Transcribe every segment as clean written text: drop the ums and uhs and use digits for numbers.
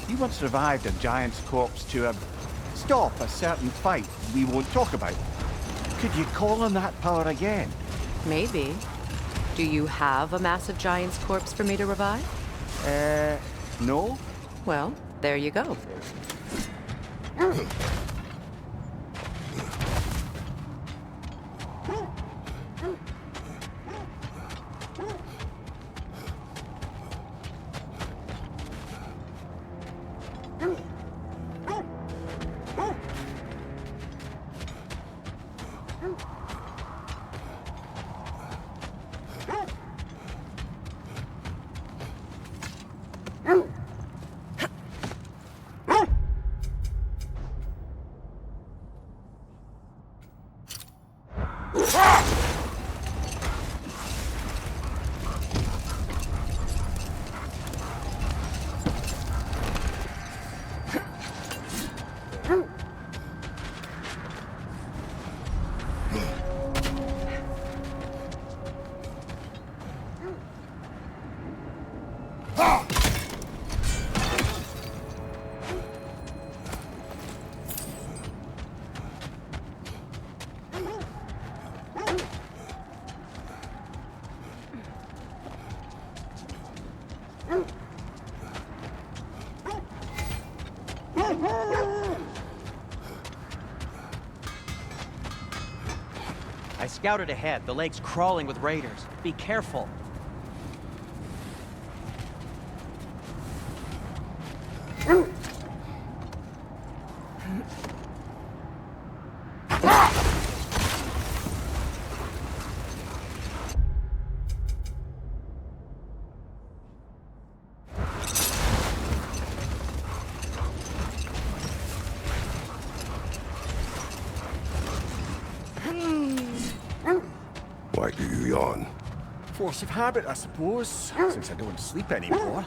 You once revived a giant's corpse to stop a certain fight we won't talk about. Could you call on that power again? Maybe. Do you have a massive giant's corpse for me to revive? No? Well, there you go. I scouted ahead. The lake's crawling with raiders. Be careful. Why do you yawn? Force of habit, I suppose, since I don't sleep anymore.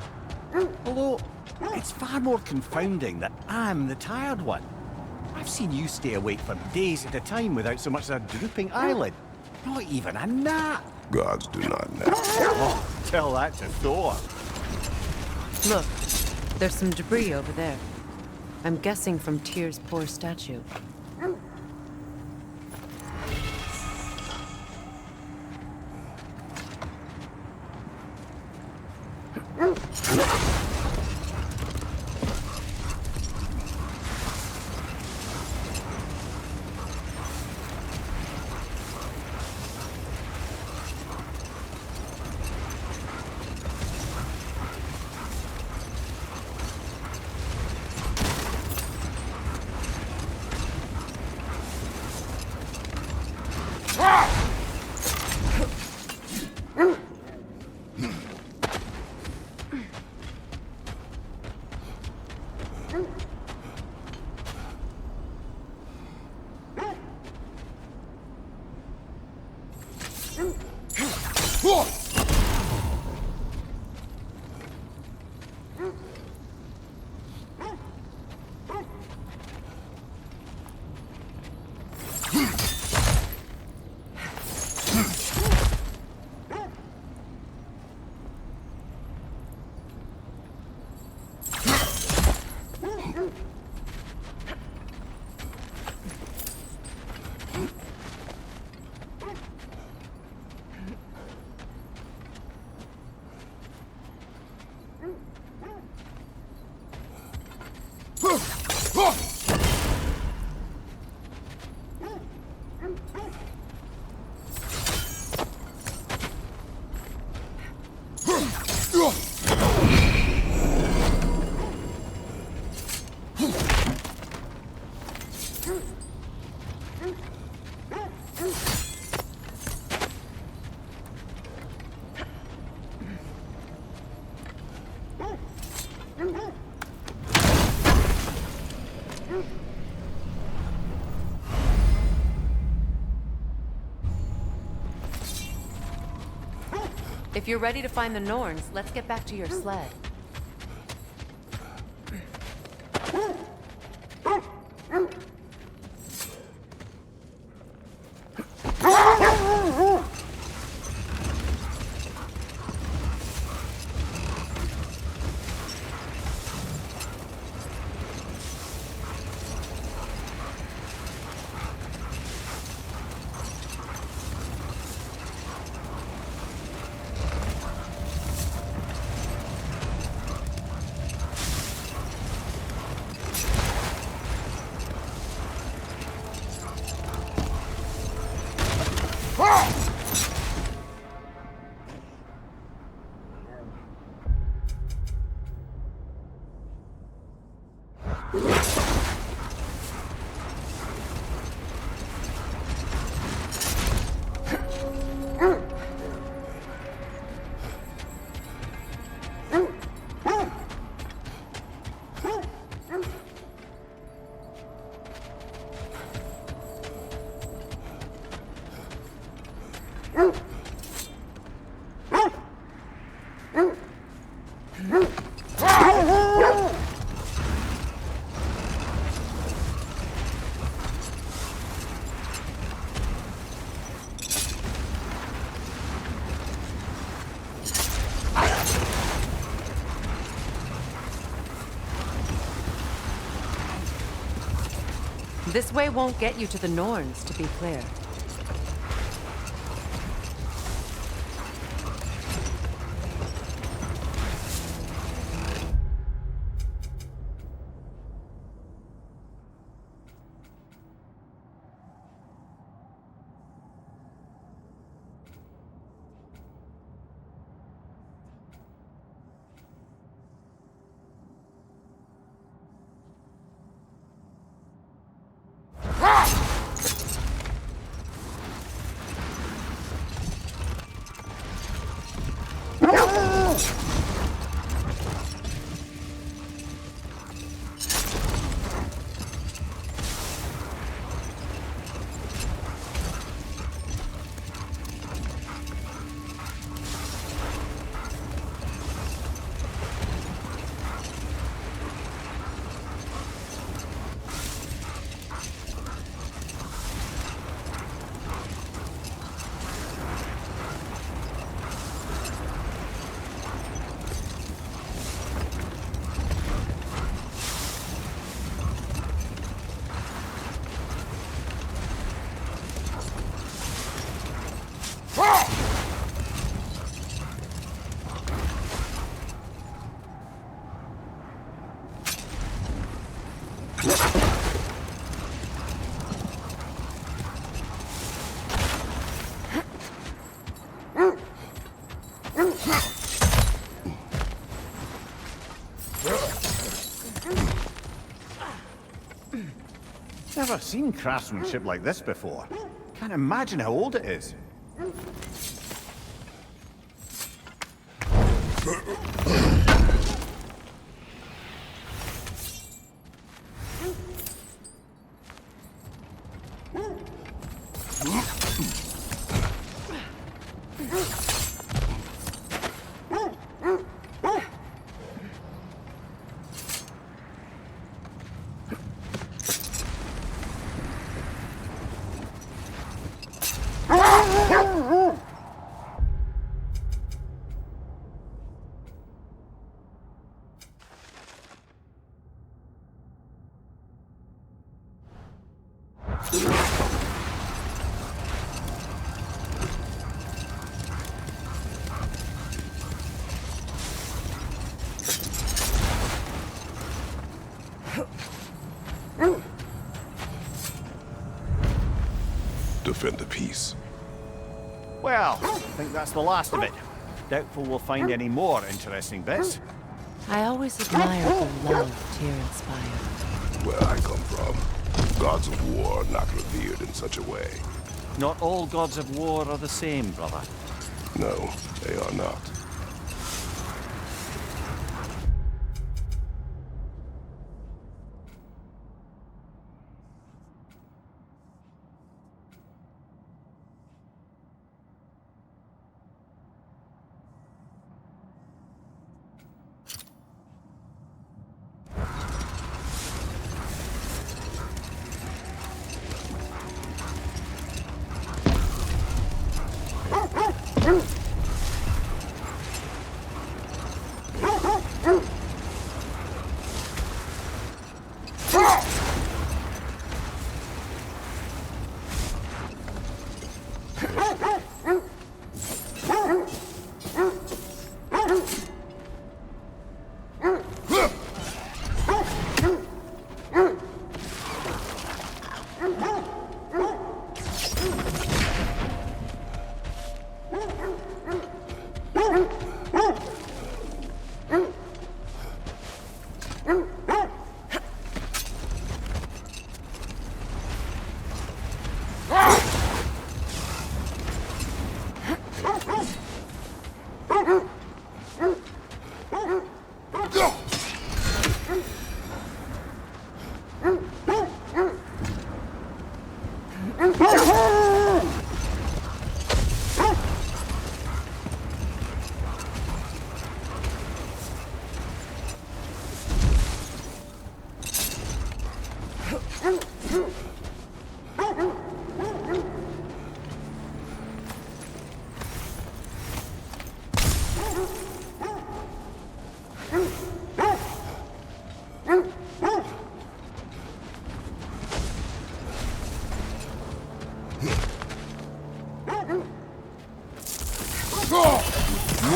Although, it's far more confounding that I'm the tired one. I've seen you stay awake for days at a time without so much as a drooping eyelid. Not even a nap. Gods do not nap. Oh, tell that to Thor. Look, there's some debris over there. I'm guessing from Tyr's poor statue. If you're ready to find the Norns, let's get back to your sled. This way won't get you to the Norns, to be clear. Never seen craftsmanship like this before. Can't imagine how old it is. Defend the peace. Well, I think that's the last of it. Doubtful we'll find any more interesting bits. I always admire the love Tyr inspired. Where I come from, gods of war are not revered in such a way. Not all gods of war are the same, brother. No, they are not.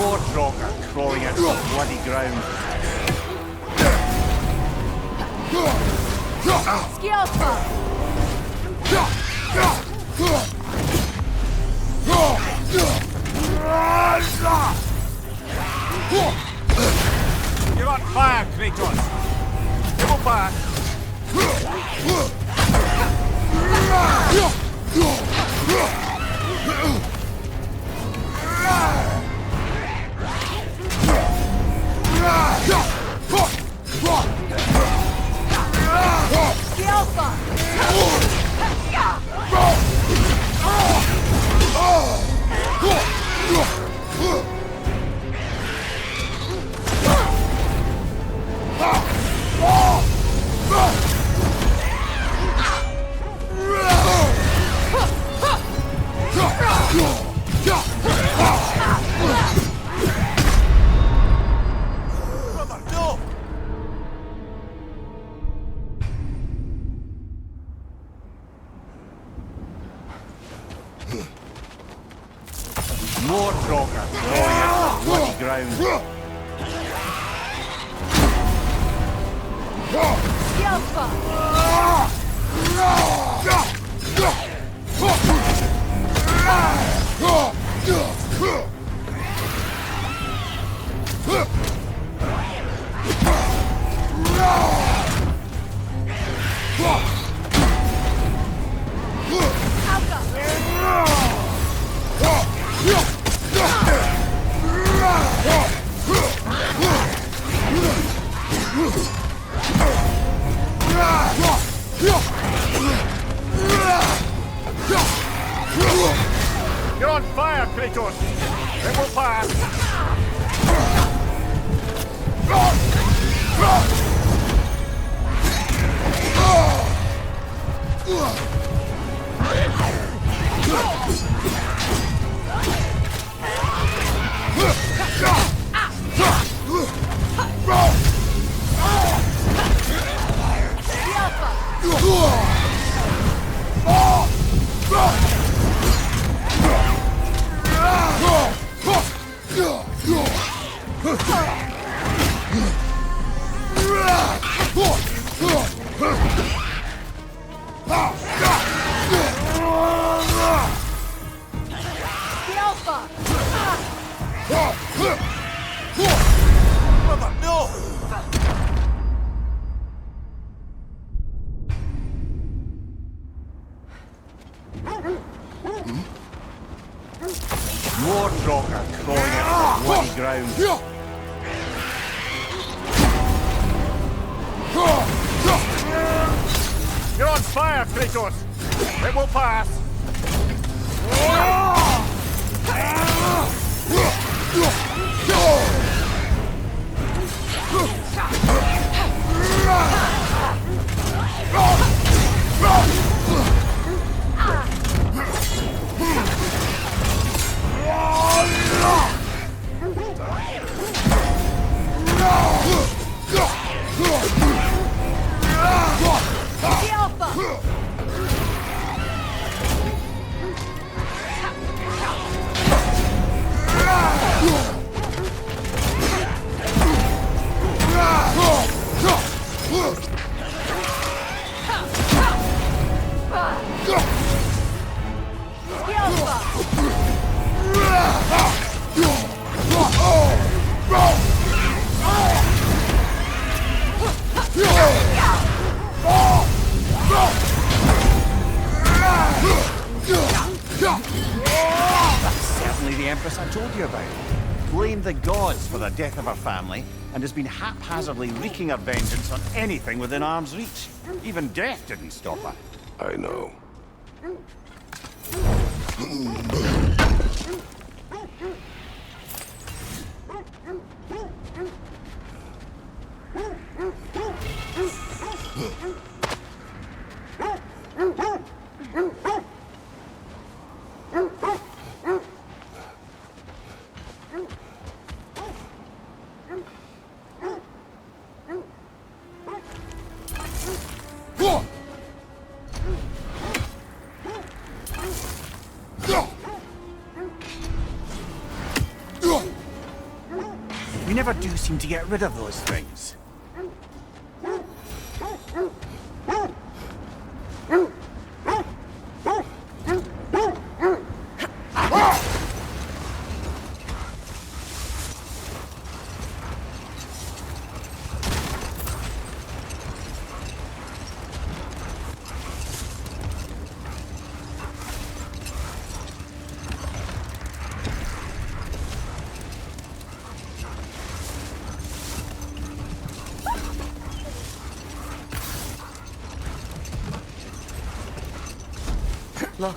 More Draugr crawling out of the bloody ground. Skjolpa! You're on fire, Kratos! Go back! Skjolpa! More Draugr crawling out of the bloody ground. Skjolpa! You're on fire, Kratos! It will pass! More Draugr crawling out of the bloody ground. You're on fire, Kratos! It will pass! Certainly the Empress I told you about. Blamed the gods for the death of her family, and has been haphazardly wreaking her vengeance on anything within arm's reach. Even death didn't stop her. I know. never do seem to get rid of those things. Look,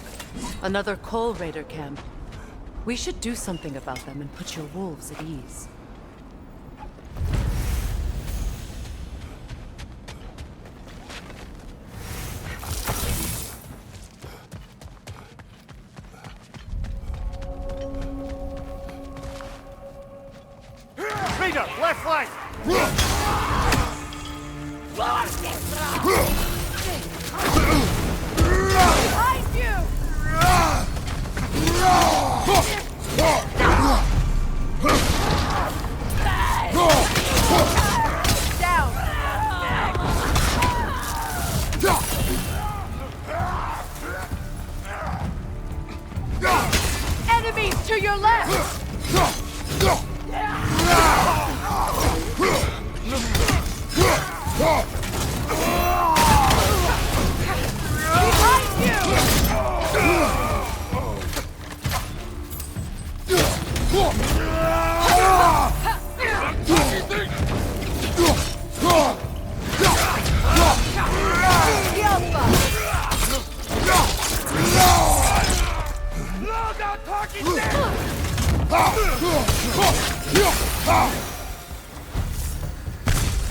another Coal Raider camp. We should do something about them and put your wolves at ease. Raider, left flank! Behind you! Down! Enemies to your left! Behind you!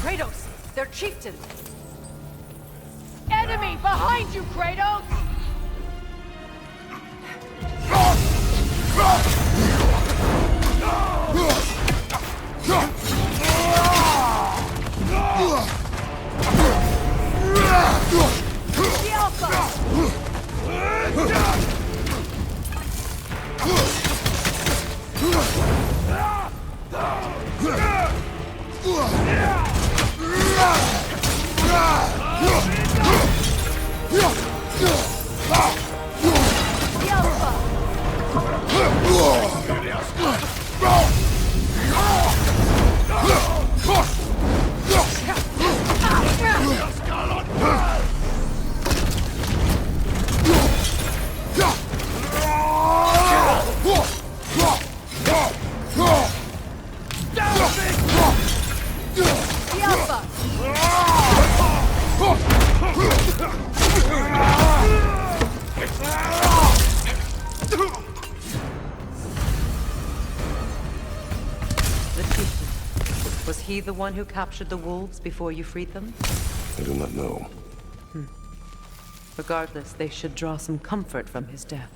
Kratos! They're chieftains! Enemy behind you, Kratos! The Alpha! The Alpha! The Alpha! The chieftain. Was he the one who captured the wolves before you freed them? I do not know. Regardless, they should draw some comfort from his death.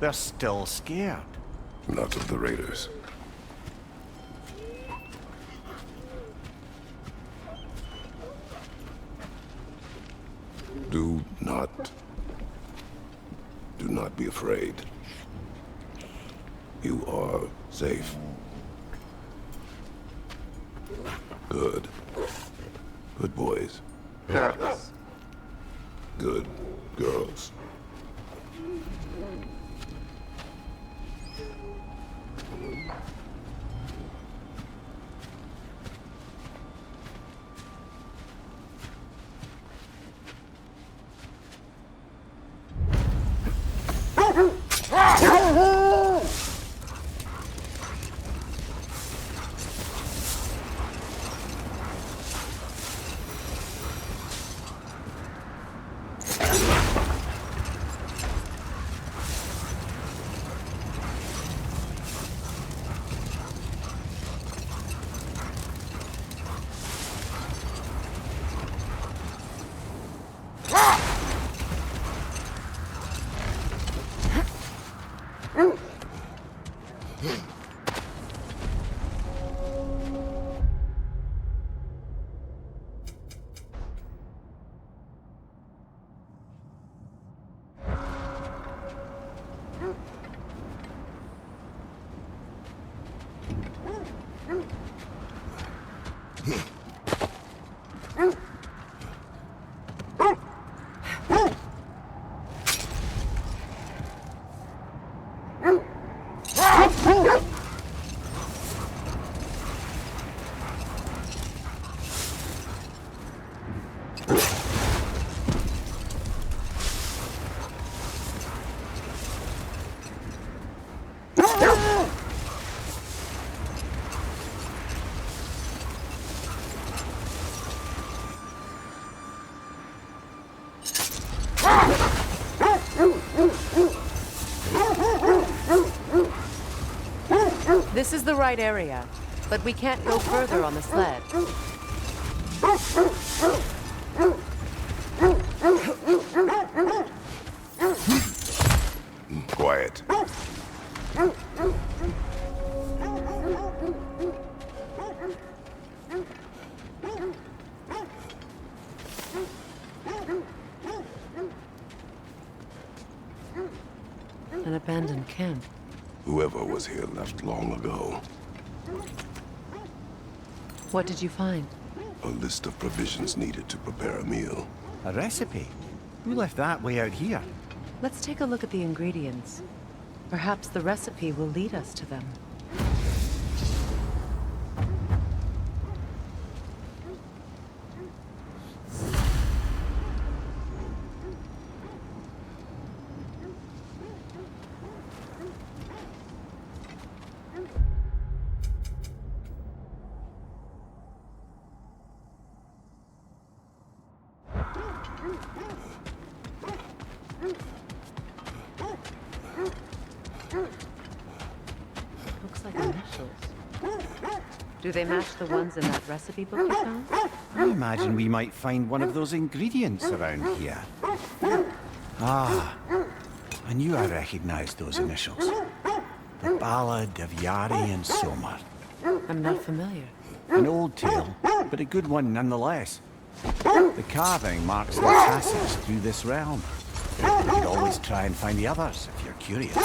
They're still scared. Not of the raiders. Do not be afraid. You are safe. Good. Good boys. Girls. Good girls. This is the right area, but we can't go further on the sled. Quiet. An abandoned camp. Whoever was here left long ago. What did you find? A list of provisions needed to prepare a meal. A recipe? Who left that way out here? Let's take a look at the ingredients. Perhaps the recipe will lead us to them. Do they match the ones in that recipe book you found? I imagine we might find one of those ingredients around here. Ah, I knew I recognized those initials. The Ballad of Yari and Somar. I'm not familiar. An old tale, but a good one nonetheless. The carving marks the passage through this realm. You could always try and find the others if you're curious.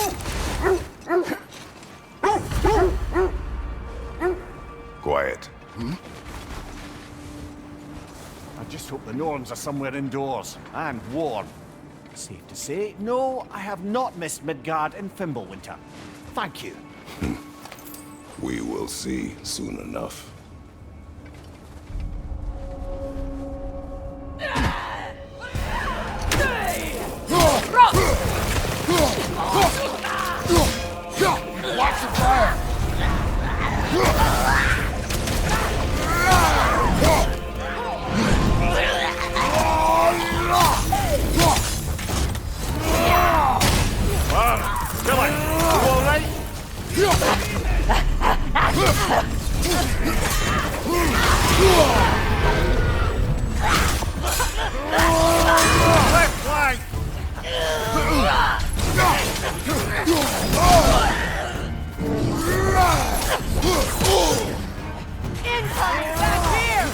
Quiet. I just hope the Norns are somewhere indoors and warm. Safe to say, no, I have not missed Midgard in Fimbulwinter. Thank you. We will see soon enough. Watch the fire! Kill it! You all right? Left flank! Incoming! Back here!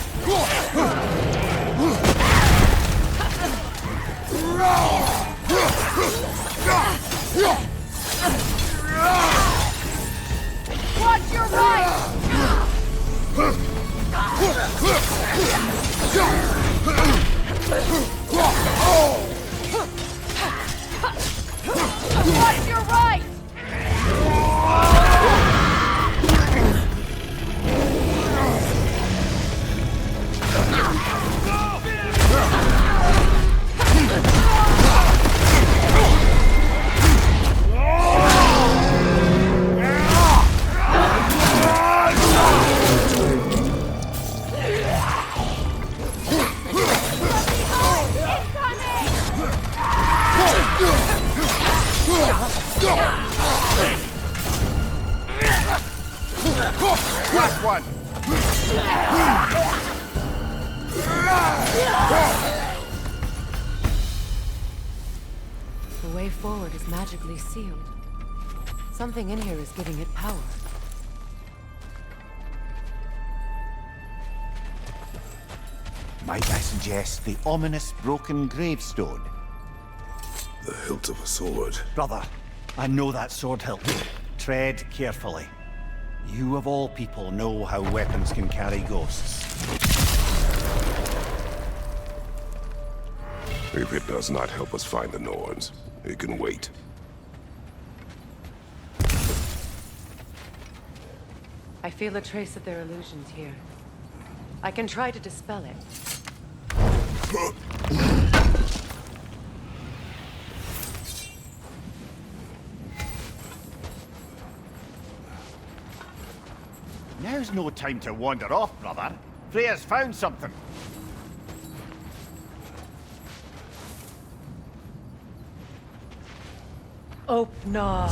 Watch your right! Watch your right! Last one! The way forward is magically sealed. Something in here is giving it power. Might I suggest the ominous broken gravestone? The hilt of a sword. Brother, I know that sword hilt. Tread carefully. You of all people know how weapons can carry ghosts. If it does not help us find the Norns, it can wait. I feel a trace of their illusions here. I can try to dispel it. Now's no time to wander off, brother. Freya's found something. Opnar.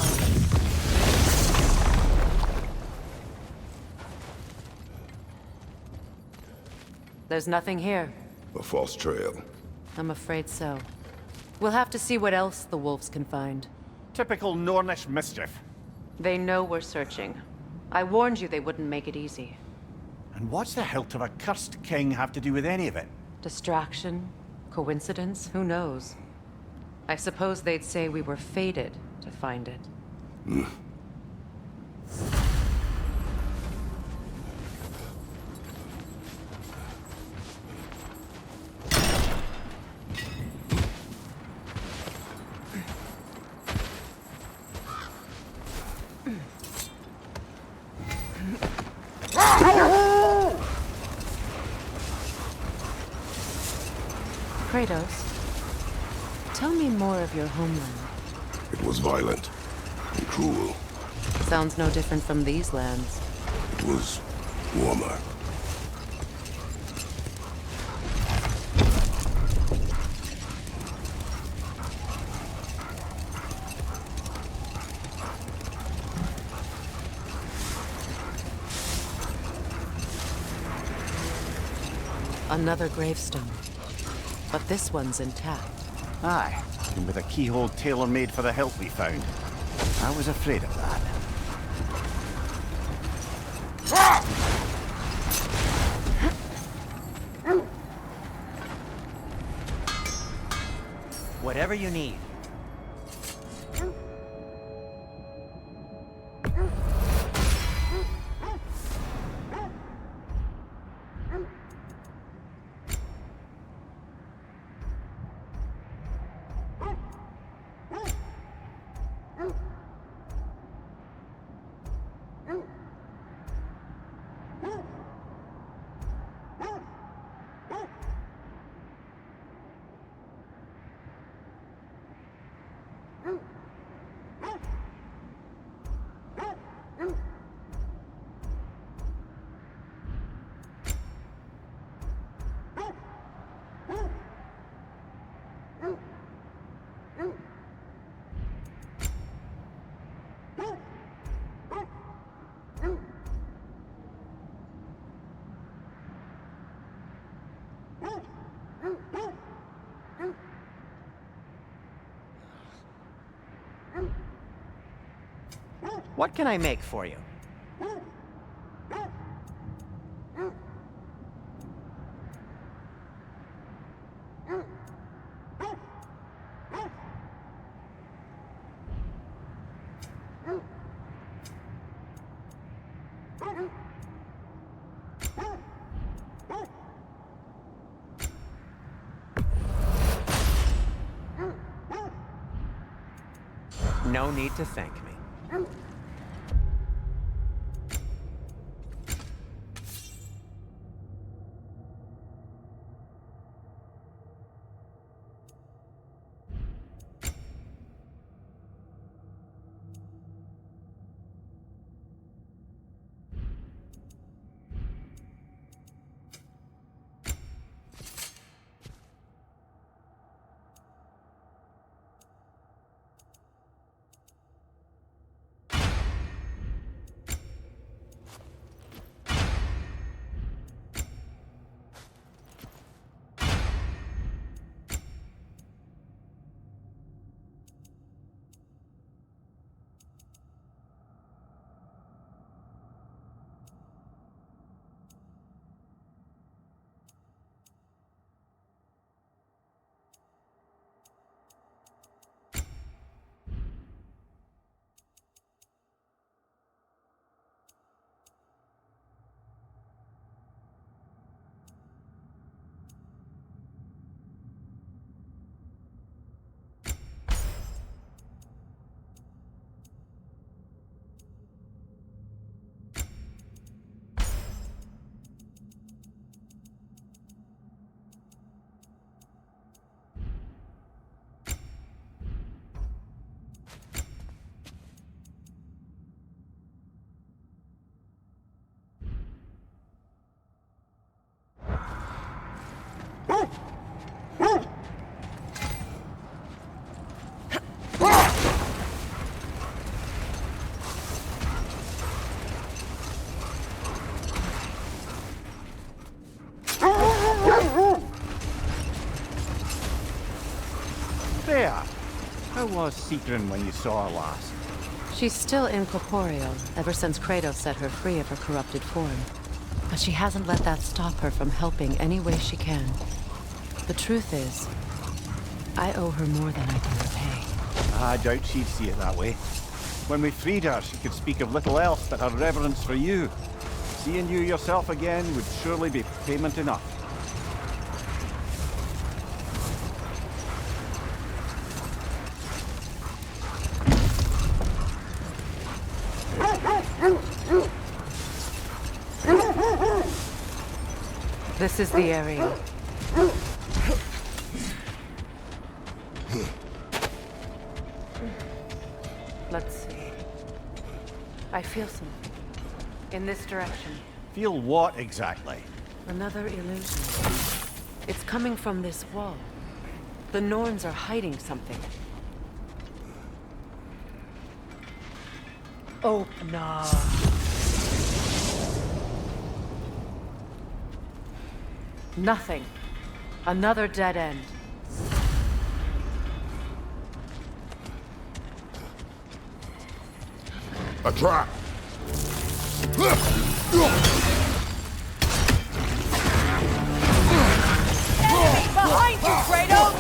There's nothing here. A false trail. I'm afraid so. We'll have to see what else the wolves can find. Typical Nornish mischief. They know we're searching. I warned you they wouldn't make it easy. And what's the hilt of a cursed king have to do with any of it? Distraction? Coincidence? Who knows? I suppose they'd say we were fated to find it. Kratos, tell me more of your homeland. It was violent and cruel. Sounds no different from these lands. It was warmer. Another gravestone. But this one's intact. Aye, and with a keyhole tailor-made for the hilt we found. I was afraid of that. Whatever you need. What can I make for you? No need to thank me. There! How was Sigrun when you saw her last? She's still incorporeal, ever since Kratos set her free of her corrupted form. But she hasn't let that stop her from helping any way she can. The truth is, I owe her more than I can repay. I doubt she'd see it that way. When we freed her, she could speak of little else but her reverence for you. Seeing you yourself again would surely be payment enough. This is the area. Let's see. I feel something. In this direction. Feel what exactly? Another illusion. It's coming from this wall. The Norns are hiding something. Open up. Nothing. Another dead end. A trap! Enemy behind you, Kratos!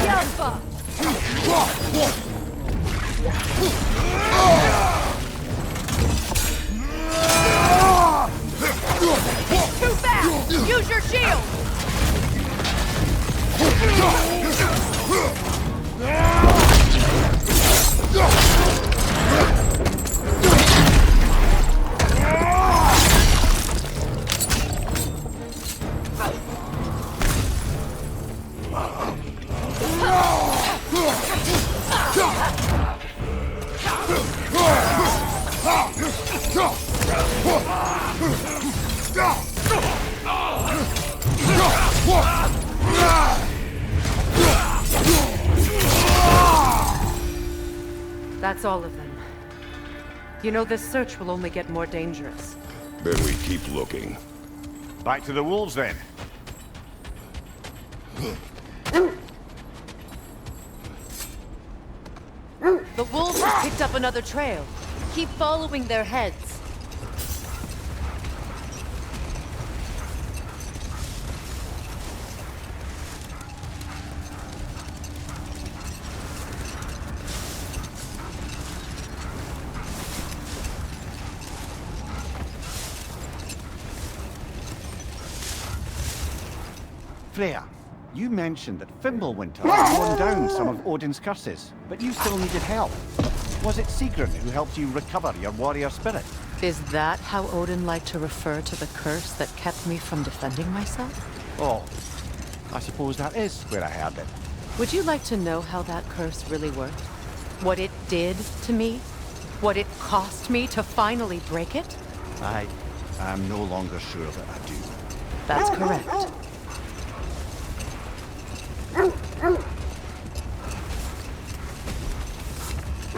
Yelpa! Too fast! Use your shield! That's all of them. You know, this search will only get more dangerous. Then we keep looking. Back to the wolves then. The wolves have picked up another trail. Keep following their heads. Freya, you mentioned that Fimbulwinter had worn down some of Odin's curses, but you still needed help. Was it Sigrun who helped you recover your warrior spirit? Is that how Odin liked to refer to the curse that kept me from defending myself? Oh, I suppose that is where I heard it. Would you like to know how that curse really worked? What it did to me? What it cost me to finally break it? I am no longer sure that I do. That's correct.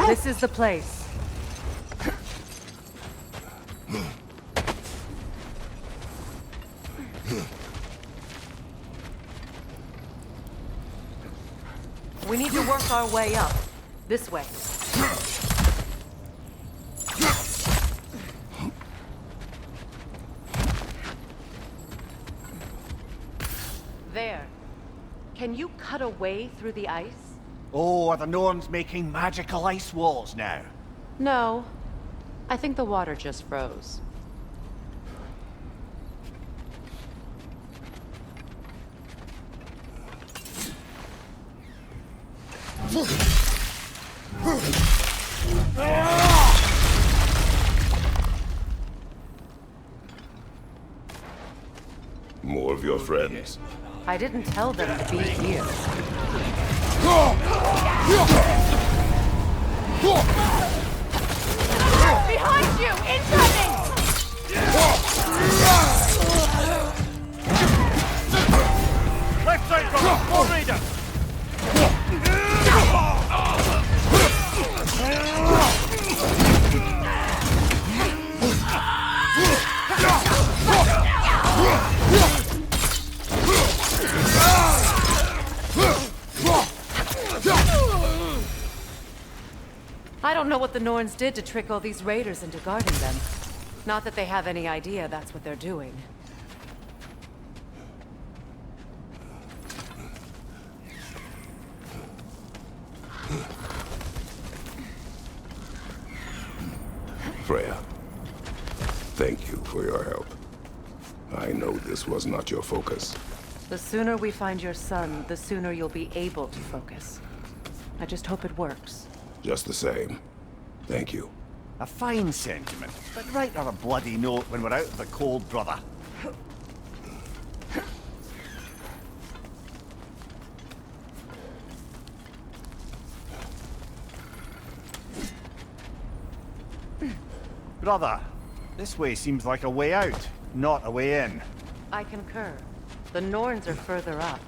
This is the place. We need to work our way up. This way. There. Can you cut a way through the ice? Oh, are the Norns making magical ice walls now? No. I think the water just froze. More of your friends. I didn't tell them to be here. Behind you! Incoming! Left side, brother! More raiders! I don't know what the Norns did to trick all these raiders into guarding them. Not that they have any idea that's what they're doing. Freya, thank you for your help. I know this was not your focus. The sooner we find your son, the sooner you'll be able to focus. I just hope it works. Just the same, thank you. A fine sentiment, but write her a bloody note when we're out of the cold, brother. Brother, this way seems like a way out, not a way in. I concur. The Norns are further up.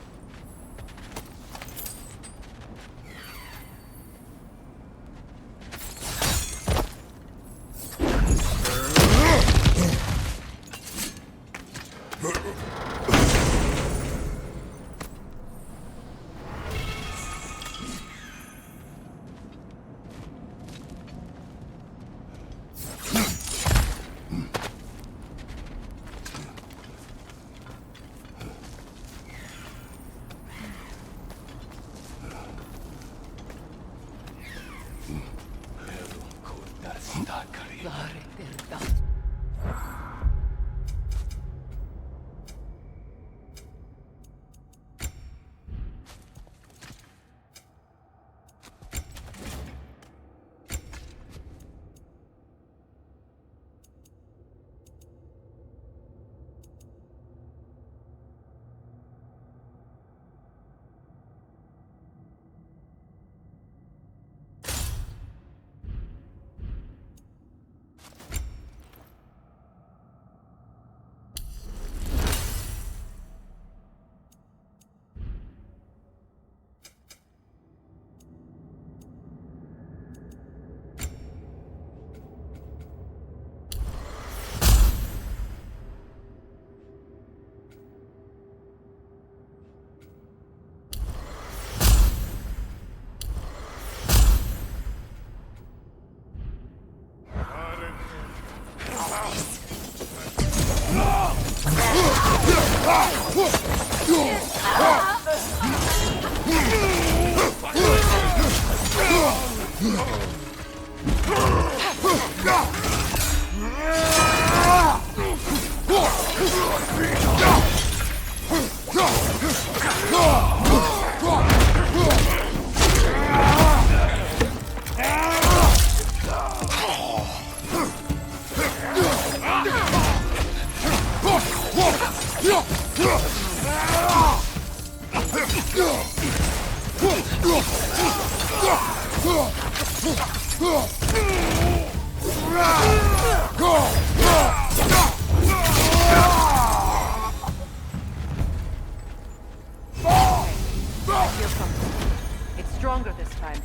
It's stronger this time.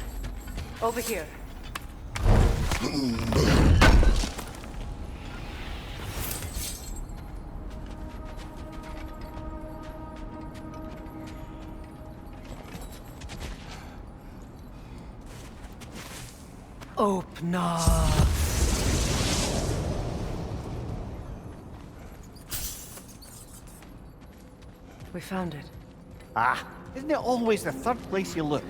Over here. Opna. We found it. Ah, isn't it always the third place you look?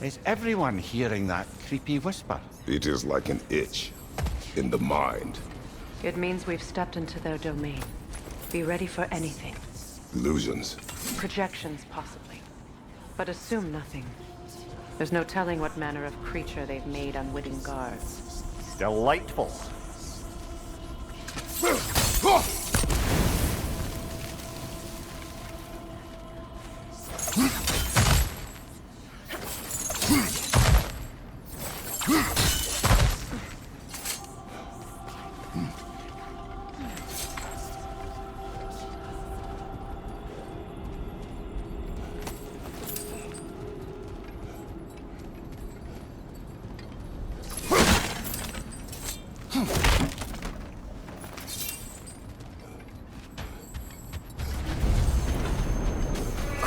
Is everyone hearing that creepy whisper? It is like an itch in the mind. It means we've stepped into their domain. Be ready for anything. Illusions. Projections, possibly. But assume nothing. There's no telling what manner of creature they've made unwitting guards. Delightful.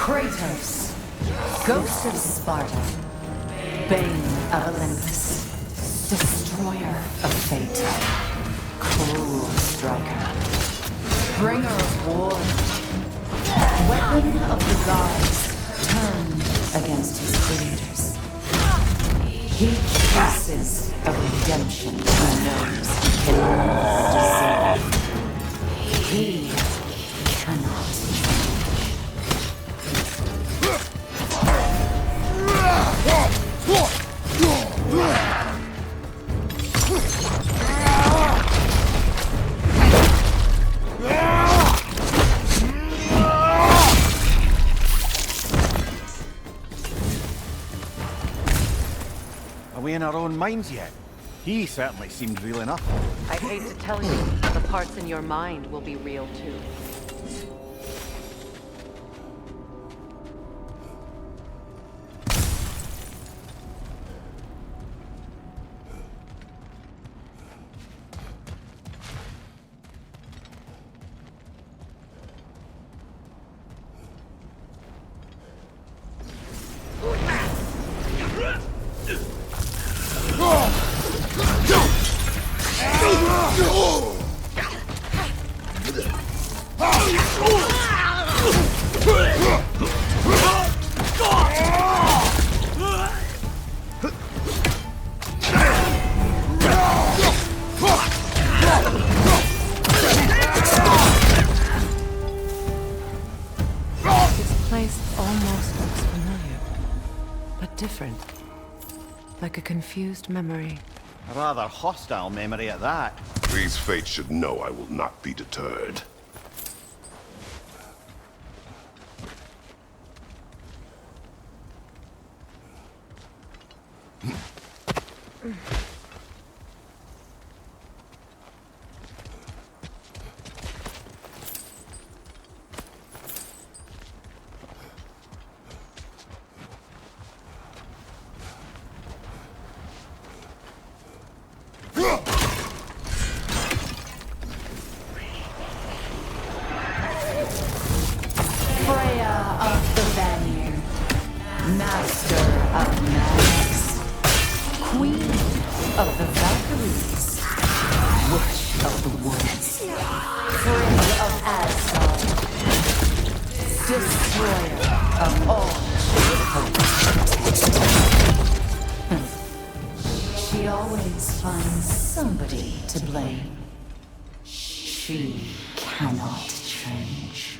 Kratos, Ghost of Sparta, Bane of Olympus, Destroyer of Fate, Cruel Striker, Bringer of War, Weapon of the Gods, turned against his creators. He chases a redemption he knows he cannot deserve. He cannot. Are we in our own minds yet? He certainly seemed real enough. I hate to tell you, the parts in your mind will be real too. Different. Like a confused memory. A rather hostile memory at that. These fates should know I will not be deterred. She always finds somebody to blame. She cannot change.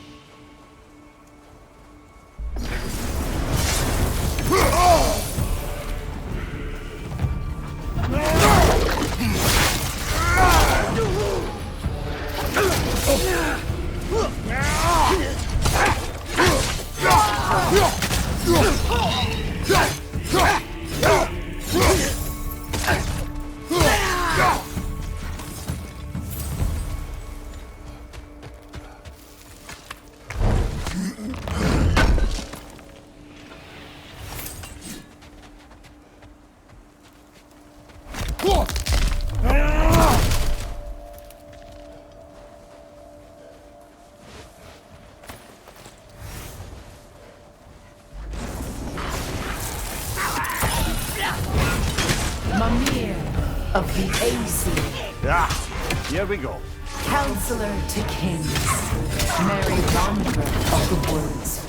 Of the AC. Ah, here we go. Counselor to Kings. Mary Wanderer of the Woods.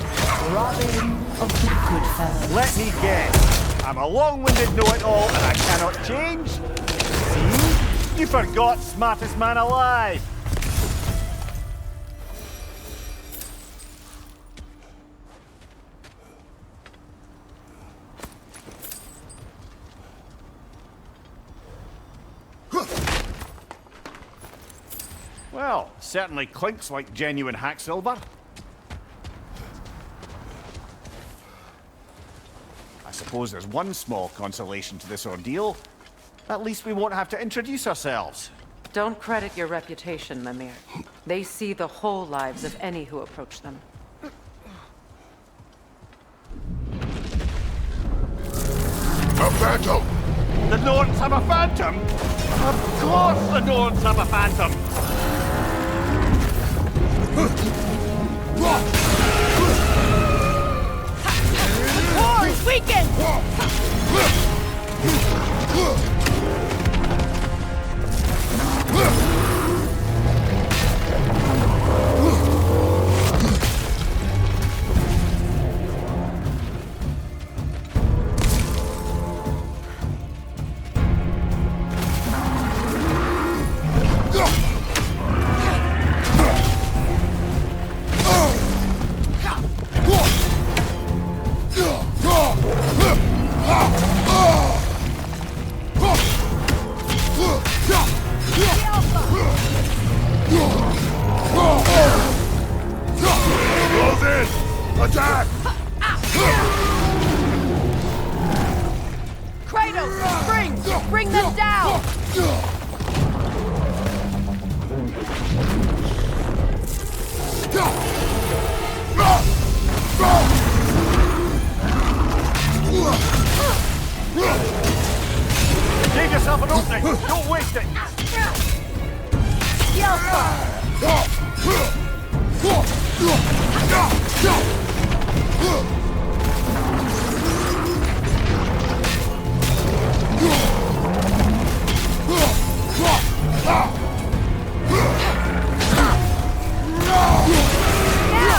Robin of the Goodfellas. Let me guess. I'm a long-winded know-it-all and I cannot change? See? You forgot smartest man alive. Well, certainly clinks like genuine hack silver. I suppose there's one small consolation to this ordeal. At least we won't have to introduce ourselves. Don't credit your reputation, Mimir. They see the whole lives of any who approach them. A phantom! The Norns have a phantom? Of course the Norns have a phantom! Horns weakened! Give yourself an opening! Don't waste it!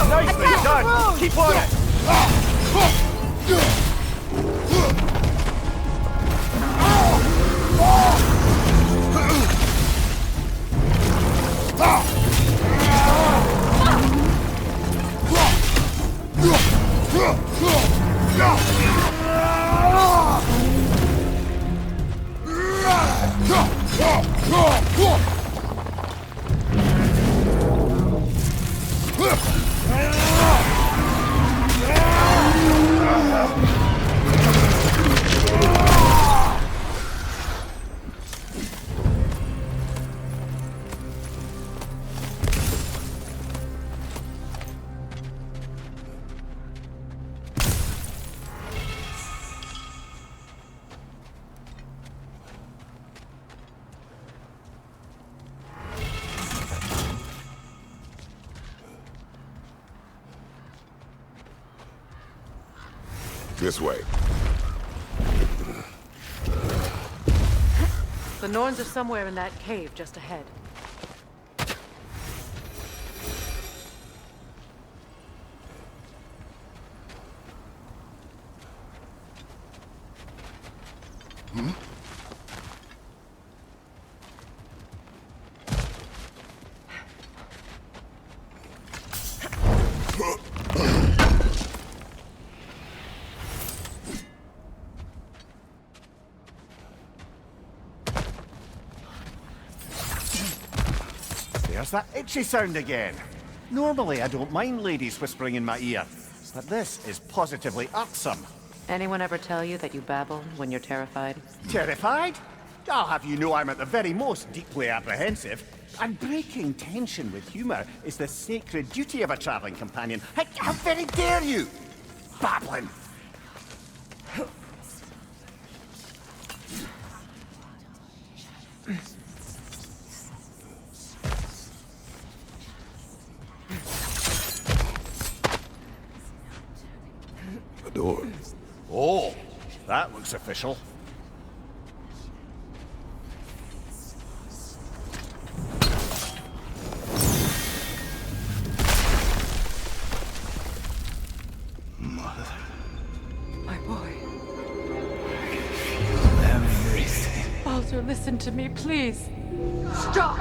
Nicely done! Keep on it! This way. The Norns are somewhere in that cave just ahead. There's that itchy sound again. Normally I don't mind ladies whispering in my ear, but this is positively irksome. Anyone ever tell you that you babble when you're terrified? Terrified? I'll have you know I'm at the very most deeply apprehensive. And breaking tension with humour is the sacred duty of a travelling companion. How very dare you! Babbling! A door. Oh, that looks official. My boy. Everything. Baldur, listen to me, please. Stop!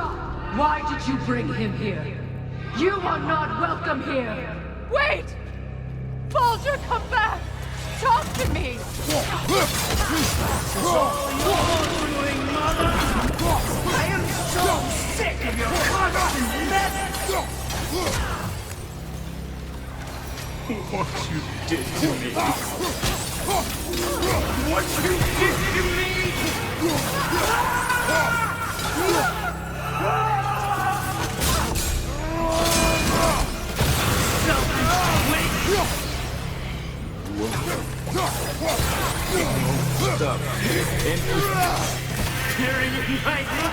Why did you bring him here? You are not welcome here! Wait! Baldur, come back! Talk to me! I am so sick of your constant mess! What you did to me. What you did to me! Stop. Tearing in my eyes!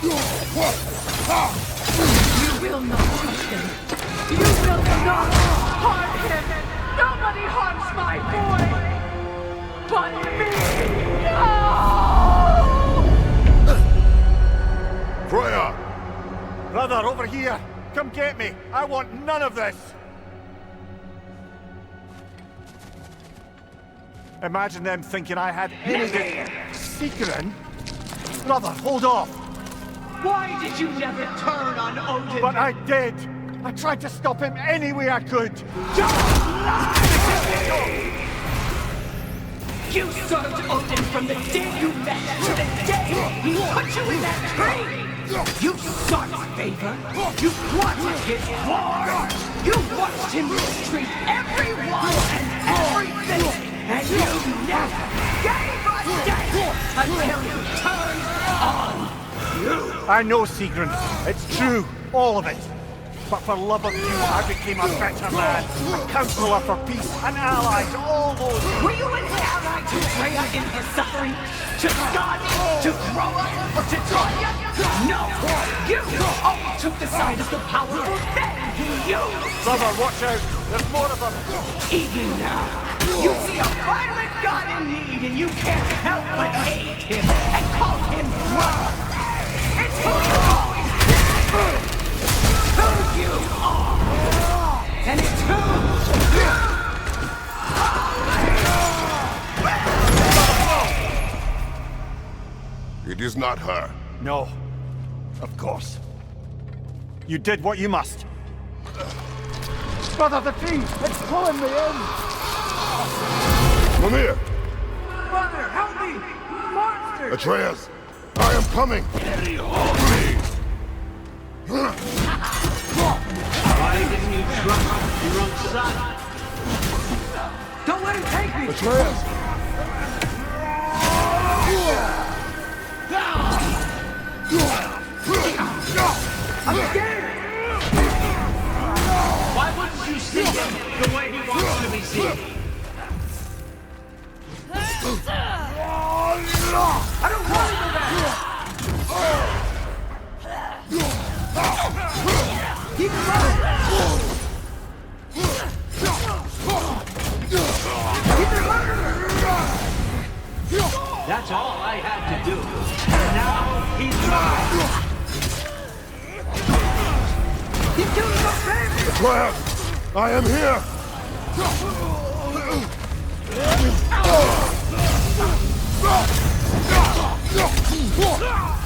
You will not touch him! You will not harm him! Nobody harms my boy! But me! No! Freya! Brother, over here! Come get me! I want none of this! Imagine them thinking I had anything secret. Brother, hold off! Why did you never turn on Odin? But I did! I tried to stop him any way I could! You served Odin from the day you met to the day he put you in that tree! You sought favor! You wanted his war! You watched him mistreat everyone and everything! And you never gave a damn until you turned on you! I know, Sigrun. It's true. All of it. But for love of you, I became a better man. A counselor for peace, an ally to all those... Were you an ally to Freya in her suffering? To God? To Groa? Or to Troya? No! You always took the side of the powerful, then you! Brother, watch out. There's more of them. Even now, you see a violent god in need and you can't help but hate him and call him brother! It's who you always been! Who you are! And it's who It is not her. No. Of course. You did what you must. Brother, the tree! It's pulling me in! Mimir! Mother, help me! Monster! Atreus! I am coming! Please! Why didn't you trust your own son? Don't let him take me! Atreus! I'm scared! Why wouldn't you see him the way he wants to be seen? I don't want to go back! Keep him running! Keep him running! That's all I had to do. Now he's mine! He's doing something! Atreus! I am here!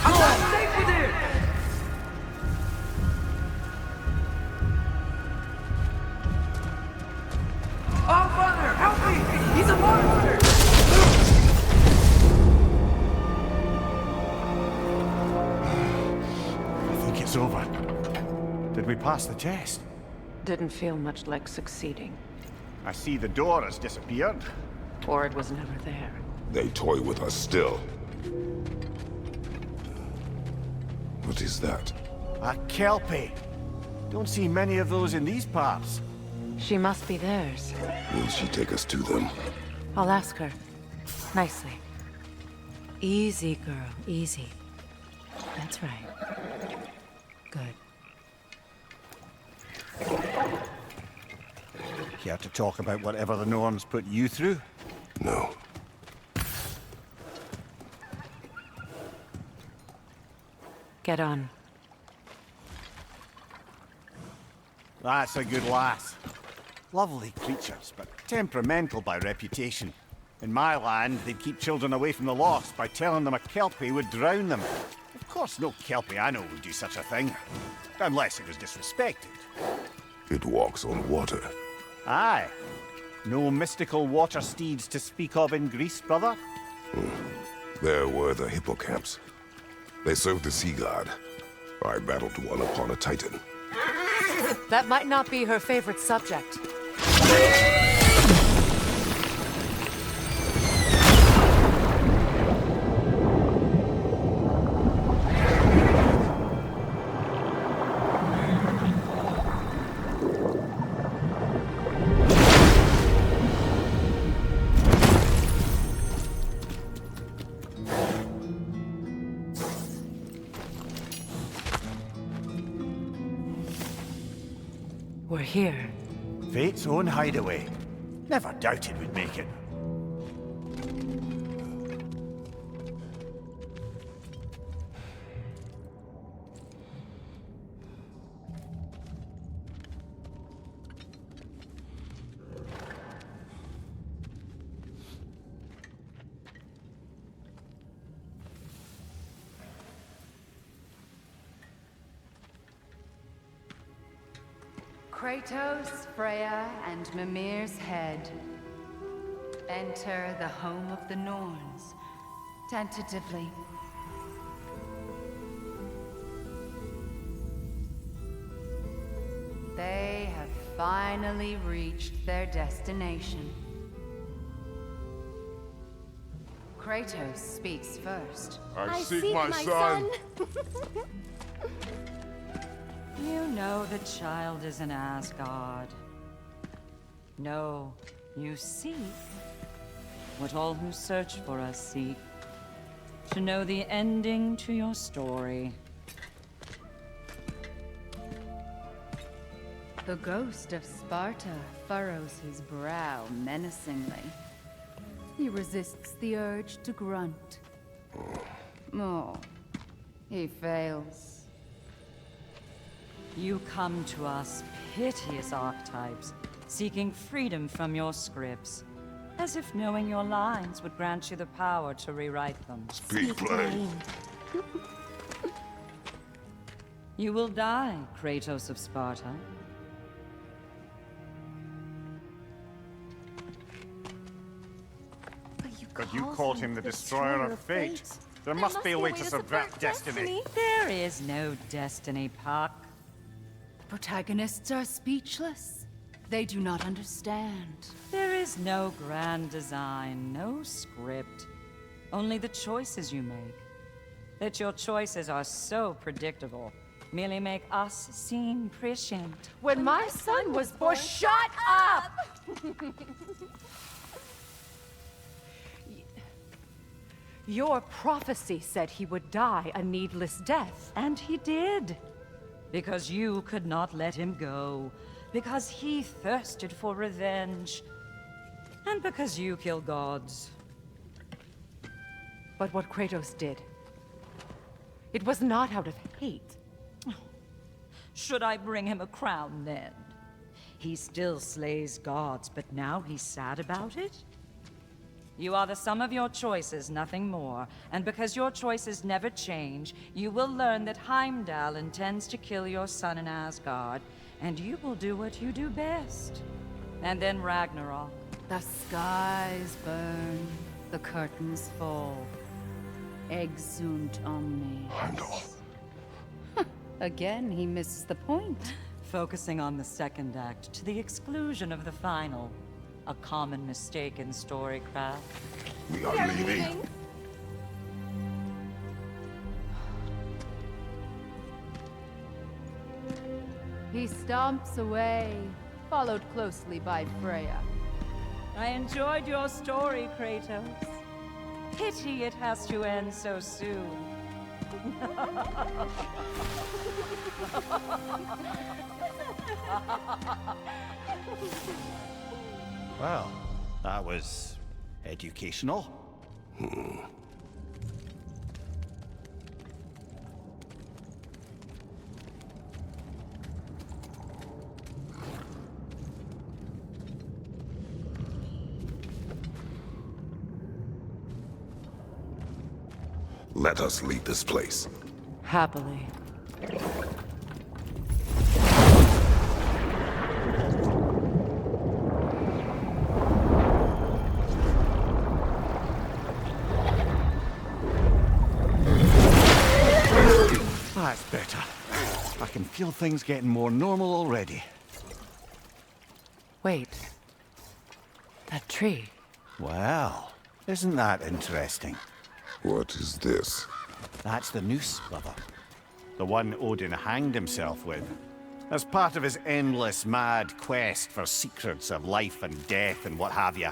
I'm not safe with him! Oh, Mother, help me! He's a monster! I think it's over. Did we pass the test? Didn't feel much like succeeding. I see the door has disappeared. Or it was never there. They toy with us still. What is that? A Kelpie. Don't see many of those in these parts. She must be theirs. Will she take us to them? I'll ask her. Nicely. Easy, girl. Easy. That's right. Good. Care to talk about whatever the Norns put you through? No. Get on. That's a good lass. Lovely creatures, but temperamental by reputation. In my land, they'd keep children away from the lost by telling them a Kelpie would drown them. Of course, no Kelpie I know would do such a thing. Unless it was disrespected. It walks on water. Aye. No mystical water steeds to speak of in Greece, brother? There were the hippocamps. They served the sea god. I battled one upon a titan. That might not be her favorite subject. We're here. Fate's own hideaway. Never doubted we'd make it. Kratos, Freya, and Mimir's head. Enter the home of the Norns, tentatively. They have finally reached their destination. Kratos speaks first. I seek my son. You know the child is in Asgard. No, you seek what all who search for us seek. To know the ending to your story. The ghost of Sparta furrows his brow menacingly. He resists the urge to grunt. Oh, he fails. You come to us, piteous archetypes, seeking freedom from your scripts. As if knowing your lines would grant you the power to rewrite them. Speak plain. You will die, Kratos of Sparta. But you called him the destroyer of fate. There must be a way to subvert destiny. There is no destiny, Puck. Protagonists are speechless. They do not understand. There is no grand design, no script. Only the choices you make. That your choices are so predictable merely make us seem prescient. When my son was born, shut up! Your prophecy said he would die a needless death. And he did. Because you could not let him go. Because he thirsted for revenge. And because you kill gods. But what Kratos did, it was not out of hate. Should I bring him a crown then? He still slays gods, but now he's sad about it? You are the sum of your choices, nothing more. And because your choices never change, you will learn that Heimdall intends to kill your son in Asgard, and you will do what you do best. And then Ragnarok. The skies burn, the curtains fall. Exunt omnes. Heimdall. Again, he misses the point. Focusing on the second act to the exclusion of the final. A common mistake in storycraft. We are leaving. He stomps away, followed closely by Freya. I enjoyed your story, Kratos. Pity it has to end so soon. Well, that was educational. Let us leave this place. Happily. That's better. I can feel things getting more normal already. Wait. That tree. Well, isn't that interesting? What is this? That's the noose, brother. The one Odin hanged himself with. As part of his endless, mad quest for secrets of life and death and what have you.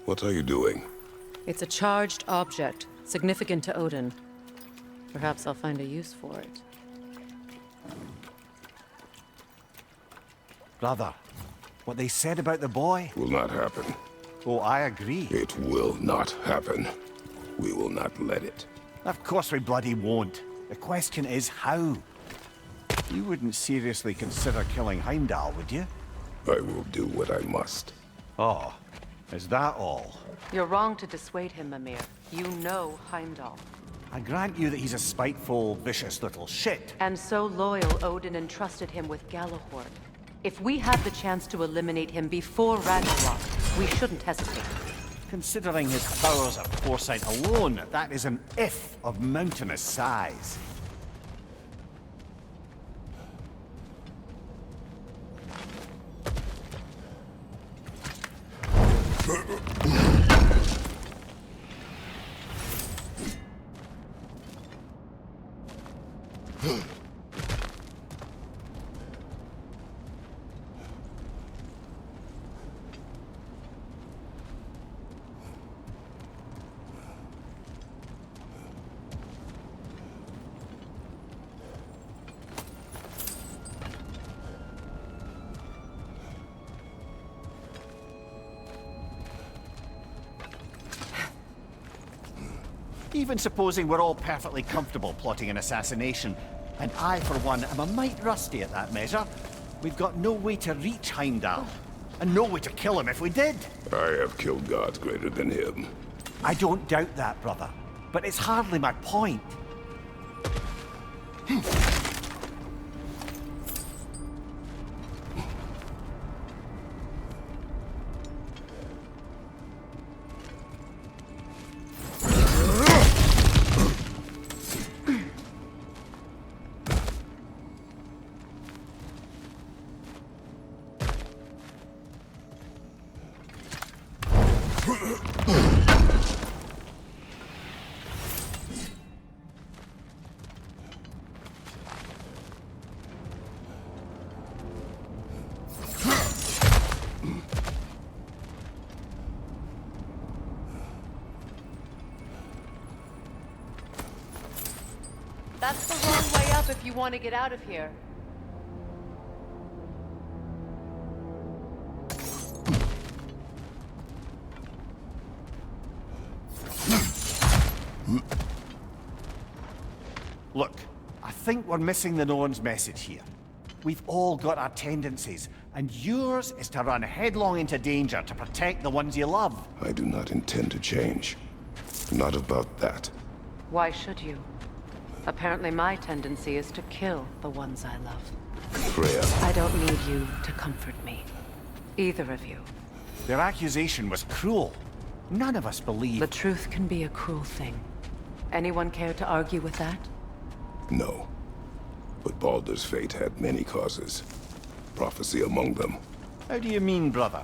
What are you doing? It's a charged object, significant to Odin. Perhaps I'll find a use for it. Brother, what they said about the boy? Will not happen. Oh, I agree. It will not happen. We will not let it. Of course we bloody won't. The question is how. You wouldn't seriously consider killing Heimdall, would you? I will do what I must. Oh, is that all? You're wrong to dissuade him, Mimir. You know Heimdall. I grant you that he's a spiteful, vicious little shit. And so loyal, Odin entrusted him with Galahorn. If we have the chance to eliminate him before Ragnarok, we shouldn't hesitate. Considering his powers of foresight alone, that is an if of mountainous size. Even supposing we're all perfectly comfortable plotting an assassination, and I, for one, am a mite rusty at that measure, we've got no way to reach Heimdall, and no way to kill him if we did. I have killed gods greater than him. I don't doubt that, brother, but it's hardly my point. That's the wrong way up if you want to get out of here. Look, I think we're missing the Norn's message here. We've all got our tendencies, and yours is to run headlong into danger to protect the ones you love. I do not intend to change. Not about that. Why should you? Apparently my tendency is to kill the ones I love. Freya, I don't need you to comfort me. Either of you. Their accusation was cruel. None of us believe. The truth can be a cruel thing. Anyone care to argue with that? no. But Baldur's fate had many causes. Prophecy among them. How do you mean, brother?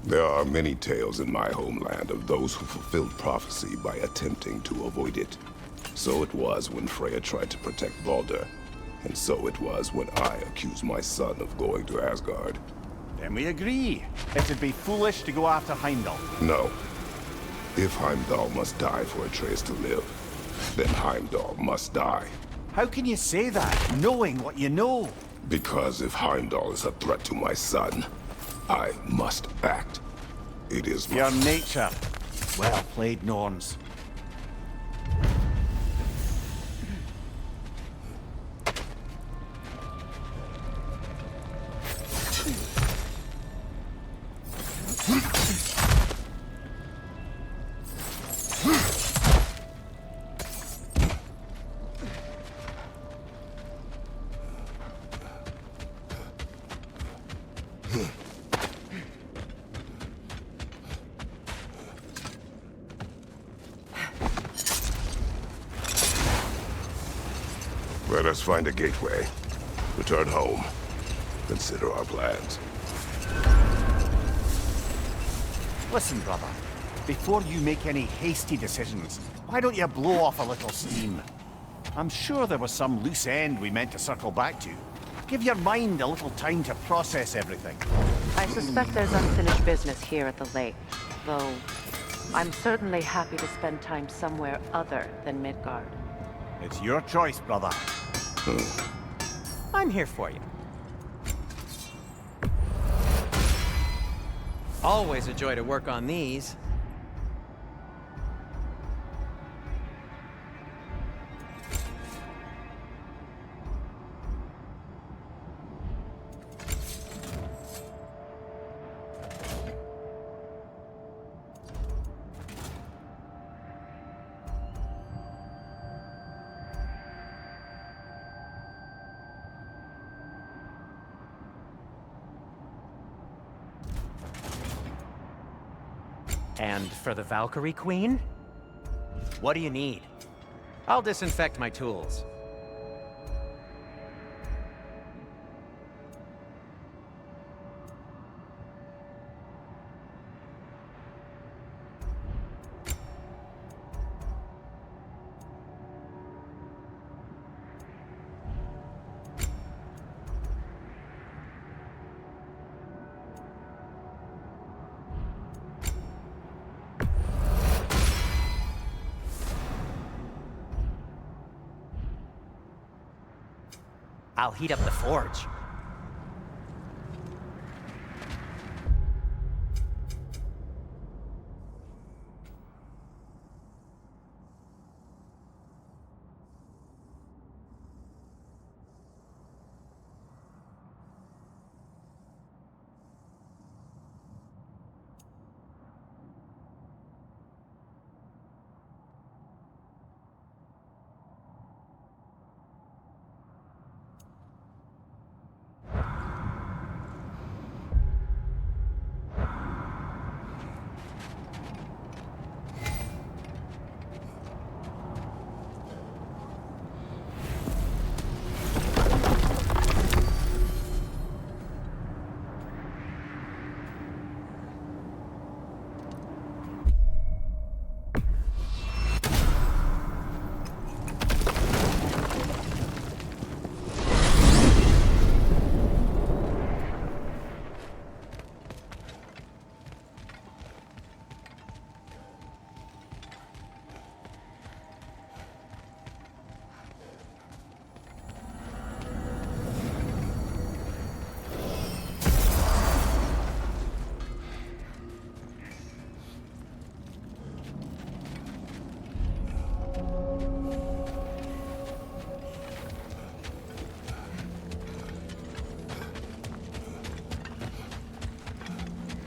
There are many tales in my homeland of those who fulfilled prophecy by attempting to avoid it. So it was when Freya tried to protect Baldur. And so it was when I accused my son of going to Asgard. Then we agree. It'd be foolish to go after Heimdall. No. If Heimdall must die for Atreus to live, then Heimdall must die. How can you say that, knowing what you know? Because if Heimdall is a threat to my son, I must act. It is my... Your nature. Well played, Norns. Let us find a gateway. Return home. Consider our plans. Listen, brother. Before you make any hasty decisions, why don't you blow off a little steam? I'm sure there was some loose end we meant to circle back to. Give your mind a little time to process everything. I suspect there's unfinished business here at the lake, though I'm certainly happy to spend time somewhere other than Midgard. It's your choice, brother. I'm here for you. Always a joy to work on these. And for the Valkyrie Queen? What do you need? I'll disinfect my tools. I'll heat up the forge.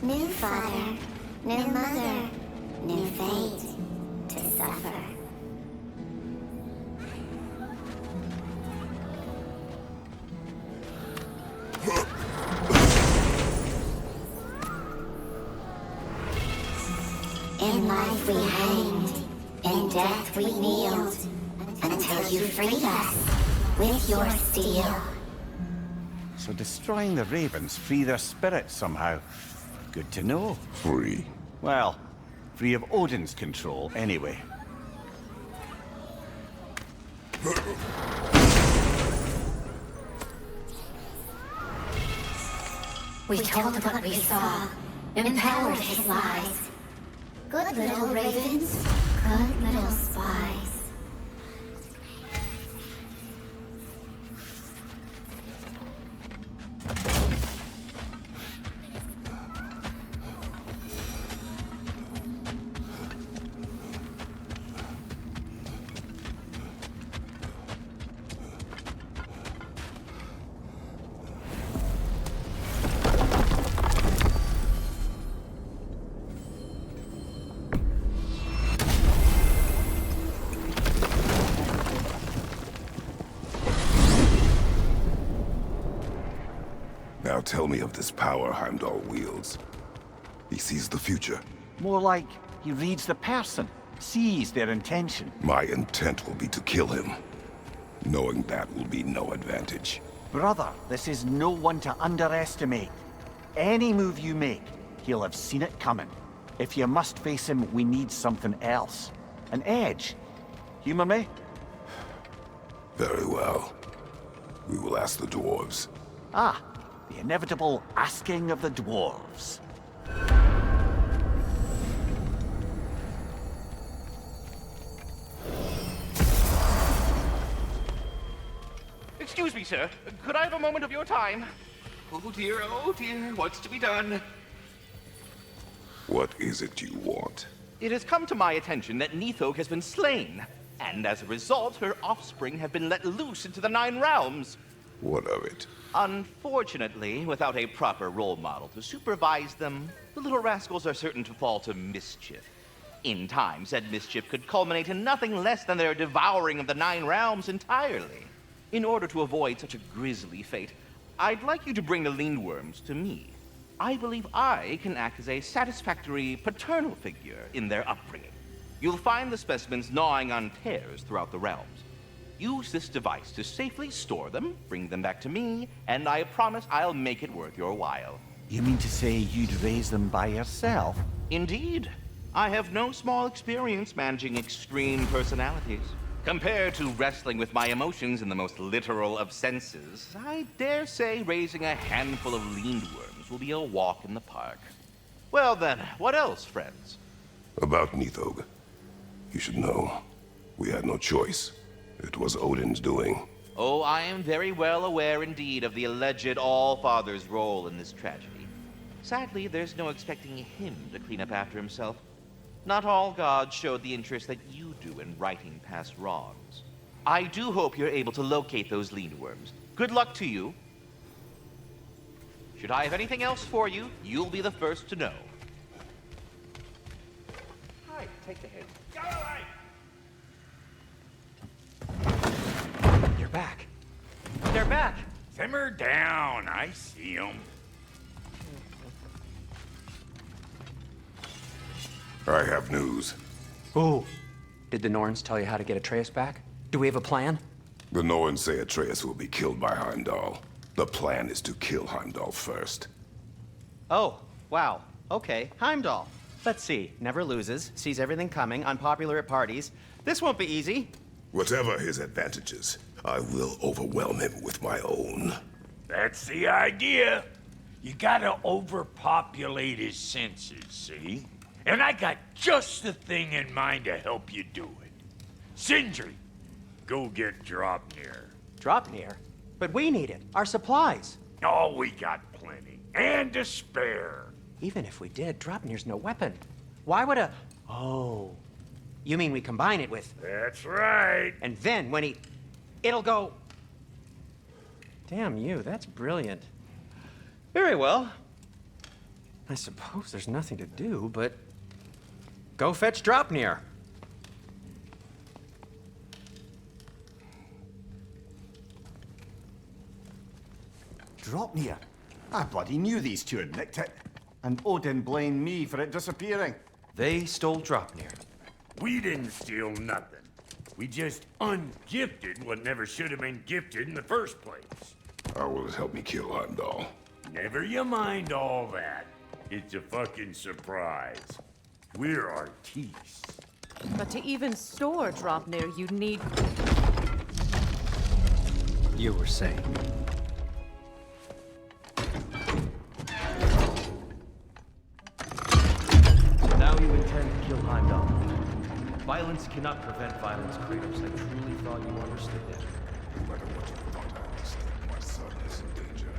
New father, new mother, new fate to suffer. In life we hanged, in death we kneeled, until you freed us with your steel. So destroying the ravens free their spirits somehow. Good to know. Free. Well, free of Odin's control, anyway. We told what we saw, empowered his lies. Good little ravens, good little spies. Now tell me of this power Heimdall wields. He sees the future. More like he reads the person, sees their intention. My intent will be to kill him. Knowing that will be no advantage. Brother, this is no one to underestimate. Any move you make, he'll have seen it coming. If you must face him, we need something else. An edge. Humor me? Very well. We will ask the dwarves. Ah, the inevitable asking of the dwarves. Excuse me, sir. Could I have a moment of your time? Oh dear, what's to be done? What is it you want? It has come to my attention that Nithog has been slain, and as a result, her offspring have been let loose into the Nine Realms. What of it? Unfortunately, without a proper role model to supervise them, the little rascals are certain to fall to mischief. In time, said mischief could culminate in nothing less than their devouring of the Nine Realms entirely. In order to avoid such a grisly fate, I'd like you to bring the Lindworms to me. I believe I can act as a satisfactory paternal figure in their upbringing. You'll find the specimens gnawing on tears throughout the realms. Use this device to safely store them, bring them back to me, and I promise I'll make it worth your while. You mean to say you'd raise them by yourself? Indeed. I have no small experience managing extreme personalities. Compared to wrestling with my emotions in the most literal of senses, I dare say raising a handful of Lindworms will be a walk in the park. Well then, what else, friends? About Nithog. You should know, we had no choice. It was Odin's doing. Oh, I am very well aware indeed of the alleged All-Father's role in this tragedy. Sadly, there's no expecting him to clean up after himself. Not all gods showed the interest that you do in righting past wrongs. I do hope you're able to locate those lean worms. Good luck to you. Should I have anything else for you, you'll be the first to know. Hi, take the hit. Go away! You're back. They're back. Simmer down. I see them. I have news. Ooh. Did the Norns tell you how to get Atreus back? Do we have a plan? The Norns say Atreus will be killed by Heimdall. The plan is to kill Heimdall first. Oh, wow. Okay, Heimdall. Let's see. Never loses, sees everything coming, unpopular at parties. This won't be easy. Whatever his advantages, I will overwhelm him with my own. That's the idea. You gotta overpopulate his senses, see? And I got just the thing in mind to help you do it. Sindri, go get Dropnir. Dropnir? But we need it. Our supplies. Oh, we got plenty. And to spare. Even if we did, Dropnir's no weapon. Why would a... Oh. You mean we combine it with... That's right. And then when he... It'll go... Damn you, that's brilliant. Very well. I suppose there's nothing to do, but... Go fetch Dropnir. Dropnir? I bloody knew these two had nicked it. And Odin blamed me for it disappearing. They stole Dropnir. We didn't steal nothing. We just ungifted what never should have been gifted in the first place. How will it help me kill Heimdall? Never you mind all that. It's a fucking surprise. We're artistes. But to even store Dropnir, you'd need... You were saying... Now you intend to kill Heimdall. Violence cannot prevent violence, Kratos. I truly thought you understood that. No matter what you thought I understood, my son is in danger.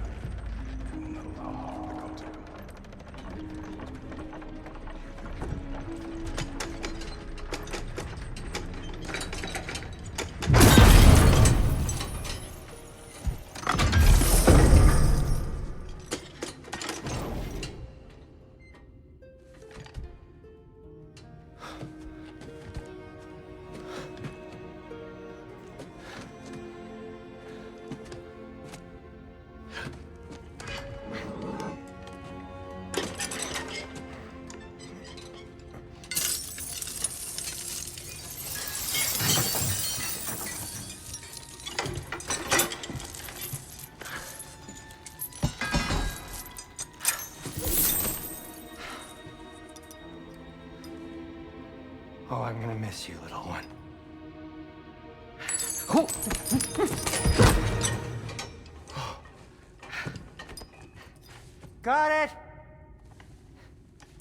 I will not allow harm to come to him. Oh, I'm gonna miss you, little one. Got it!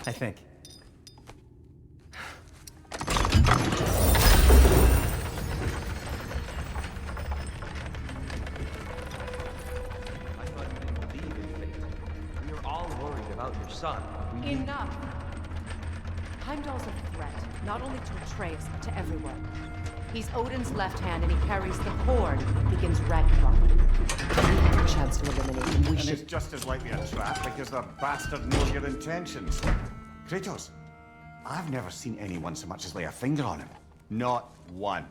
I think. I thought you didn't believe in fate. We were all worried about your son. Enough! Heimdall's a threat, not only to Atreus, but to everyone. He's Odin's left hand, and he carries the Horde that begins Ragnarök. A chance to eliminate him, we And should... it's just as likely a trap because the bastard knows your intentions. Kratos, I've never seen anyone so much as lay a finger on him. Not one.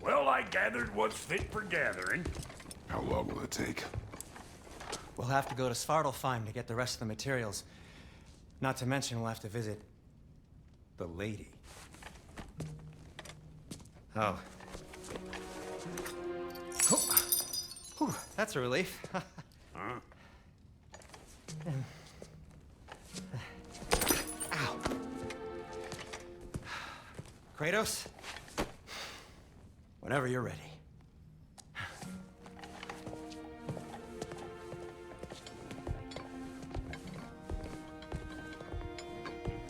Well, I gathered what's fit for gathering. How long will it take? We'll have to go to Svartalfheim to get the rest of the materials. Not to mention we'll have to visit... the lady. Oh. Whew, that's a relief. Huh? Ow. Kratos? Whenever you're ready.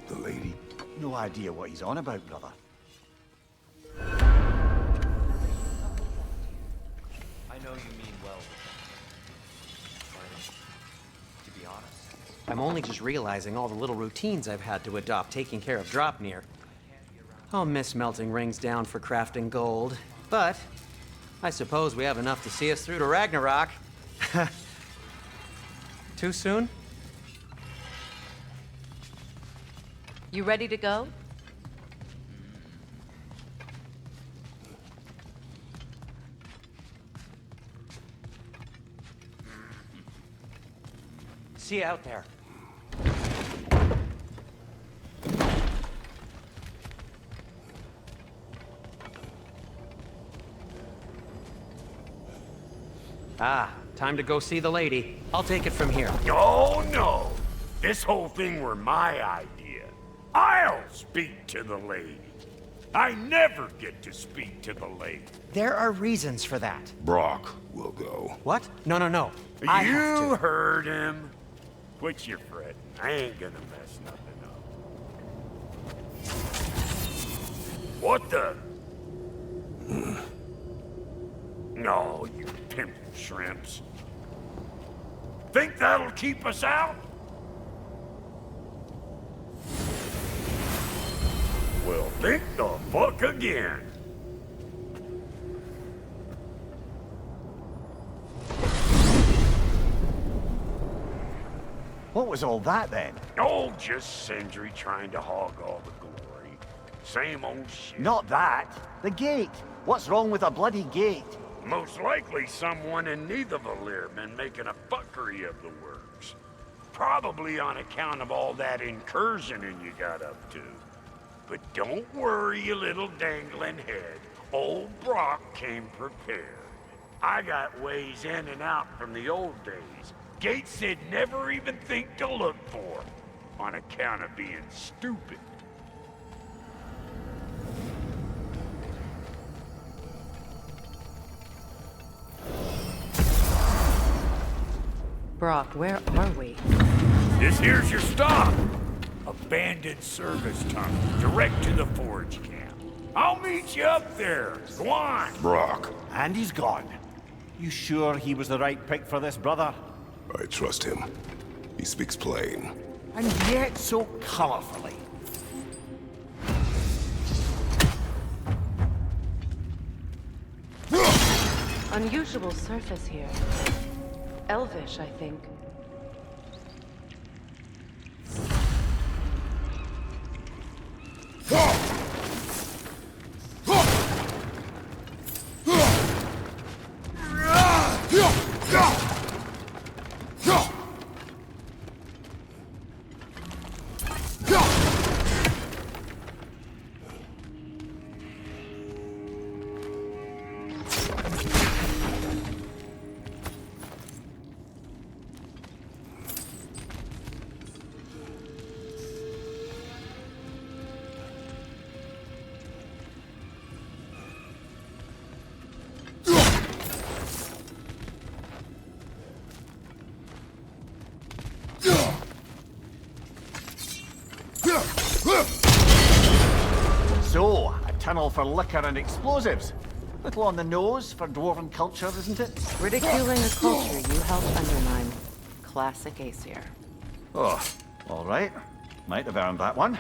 The lady? No idea what he's on about, brother. I know I'm only just realizing all the little routines I've had to adopt taking care of Dropnir. I'll miss melting rings down for crafting gold, but I suppose we have enough to see us through to Ragnarok. Too soon? You ready to go? See you out there. Ah, time to go see the lady. I'll take it from here. Oh, no. This whole thing were my idea. I'll speak to the lady. I never get to speak to the lady. There are reasons for that. Brock will go. What? No, no, no. I have You to. heard him. Quit your fretting. I ain't gonna mess nothing up. What the? No, you pimple shrimps. Think that'll keep us out? Well, think the fuck again. What was all that then? Oh, just Sindri trying to hog all the glory. Same old shit. Not that. The gate. What's wrong with a bloody gate? Most likely someone in Nidavellir been making a fuckery of the works. Probably on account of all that incursioning you got up to. But don't worry, you little dangling head. Old Brock came prepared. I got ways in and out from the old days. Gates they'd never even think to look for, on account of being stupid. Brock, where are we? This here's your stop. Abandoned service tunnel, direct to the forge camp. I'll meet you up there. Go on. Brock, And he's gone. You sure he was the right pick for this, brother? I trust him. He speaks plain. And yet so colorfully. Unusual surface here. Elvish, I think. So, a tunnel for liquor and explosives. Little on the nose for dwarven culture, isn't it? Ridiculing a culture you helped undermine. Classic Aesir. Oh, all right. Might have earned that one.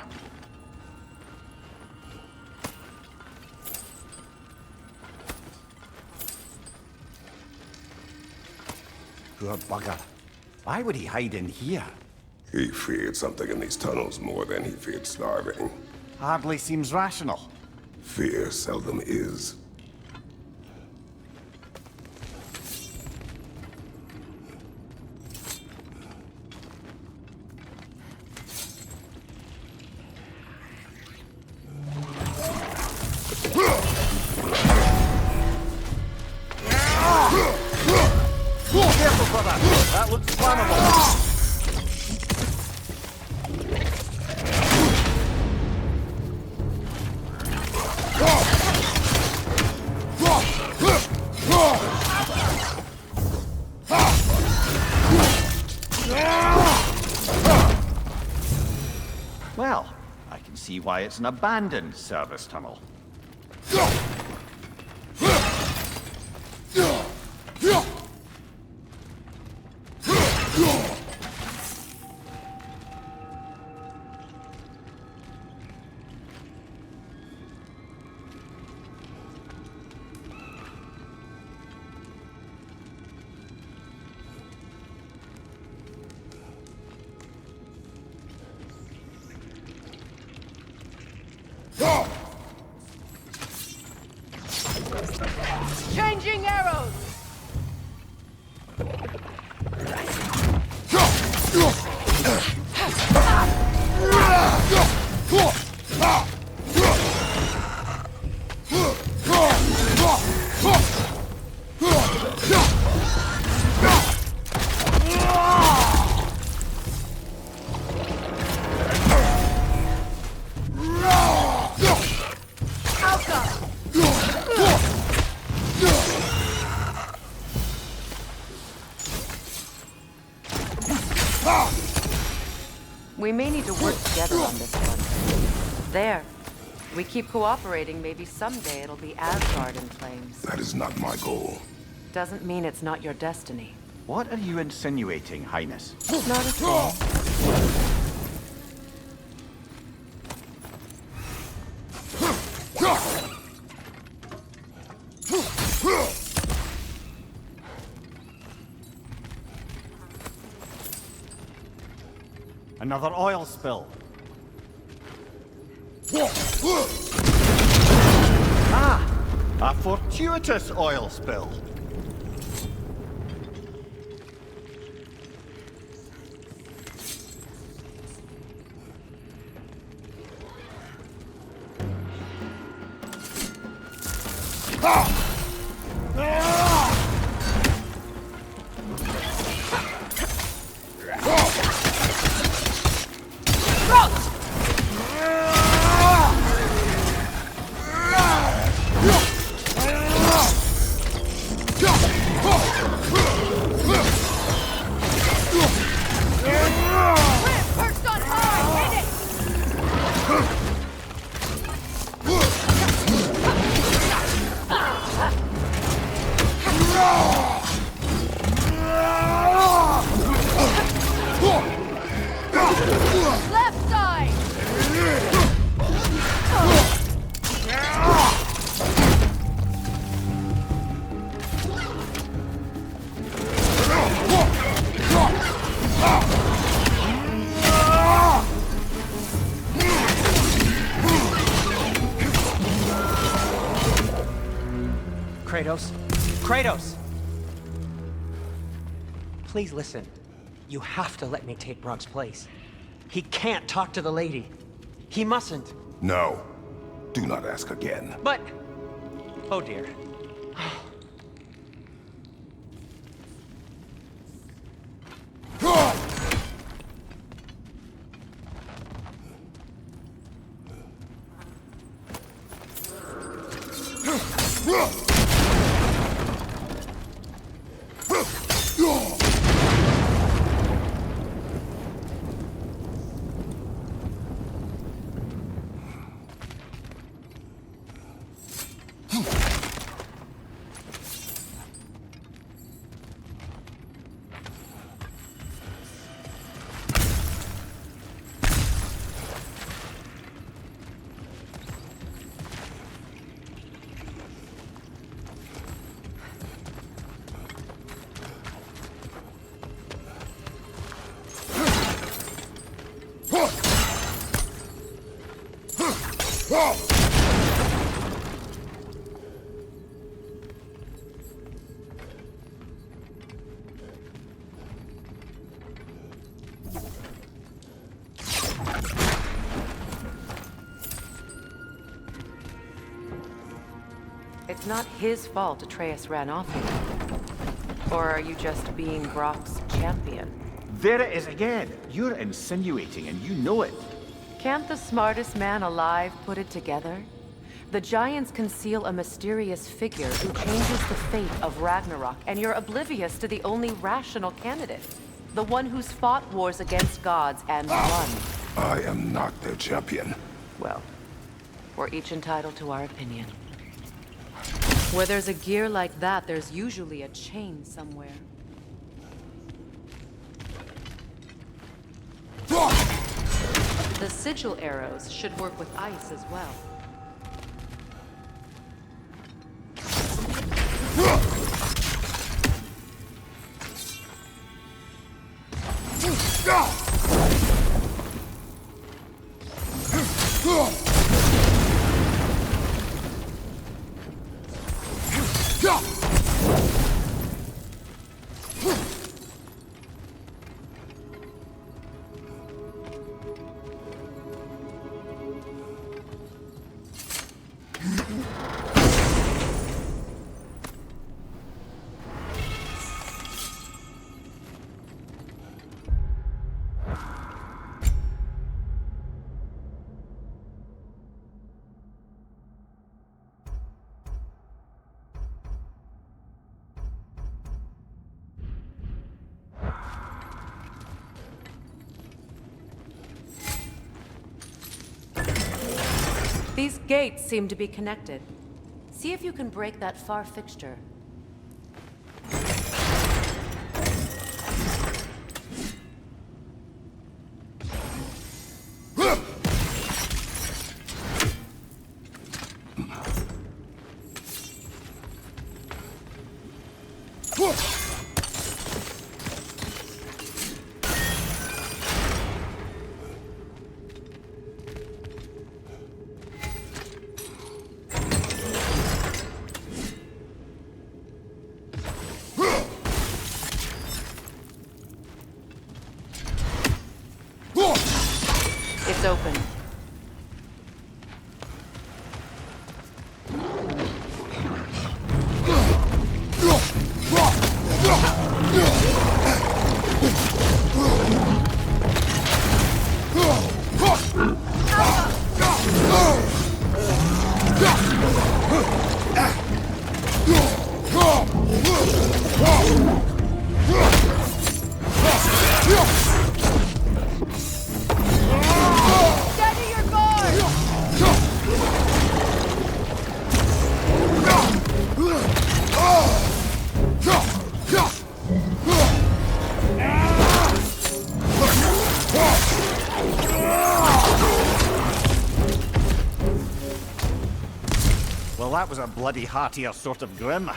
Poor bugger. Why would he hide in here? He feared something in these tunnels more than he feared starving. Hardly seems rational. Fear seldom is. Careful, brother. That looks flammable. Well, I can see why it's an abandoned service tunnel. Changing arrows! We may need to work together on this one. There. We keep cooperating, maybe someday it'll be Asgard in flames. That is not my goal. Doesn't mean it's not your destiny. What are you insinuating, Highness? Not at all. Another oil spill. Ah! A fortuitous oil spill. Left side! Kratos? Kratos! Please listen. You have to let me take Brock's place. He can't talk to the lady. He mustn't. No. Do not ask again. But... Oh dear. It's not his fault Atreus ran off here. Or are you just being Brock's champion? There it is again. You're insinuating and you know it. Can't the smartest man alive put it together? The Giants conceal a mysterious figure who changes the fate of Ragnarok, and you're oblivious to the only rational candidate. The one who's fought wars against gods and won. I am not their champion. Well, we're each entitled to our opinion. Where there's a gear like that, there's usually a chain somewhere. The sigil arrows should work with ice as well. These gates seem to be connected. See if you can break that far fixture. It's open. Well, that was a bloody heartier sort of grim.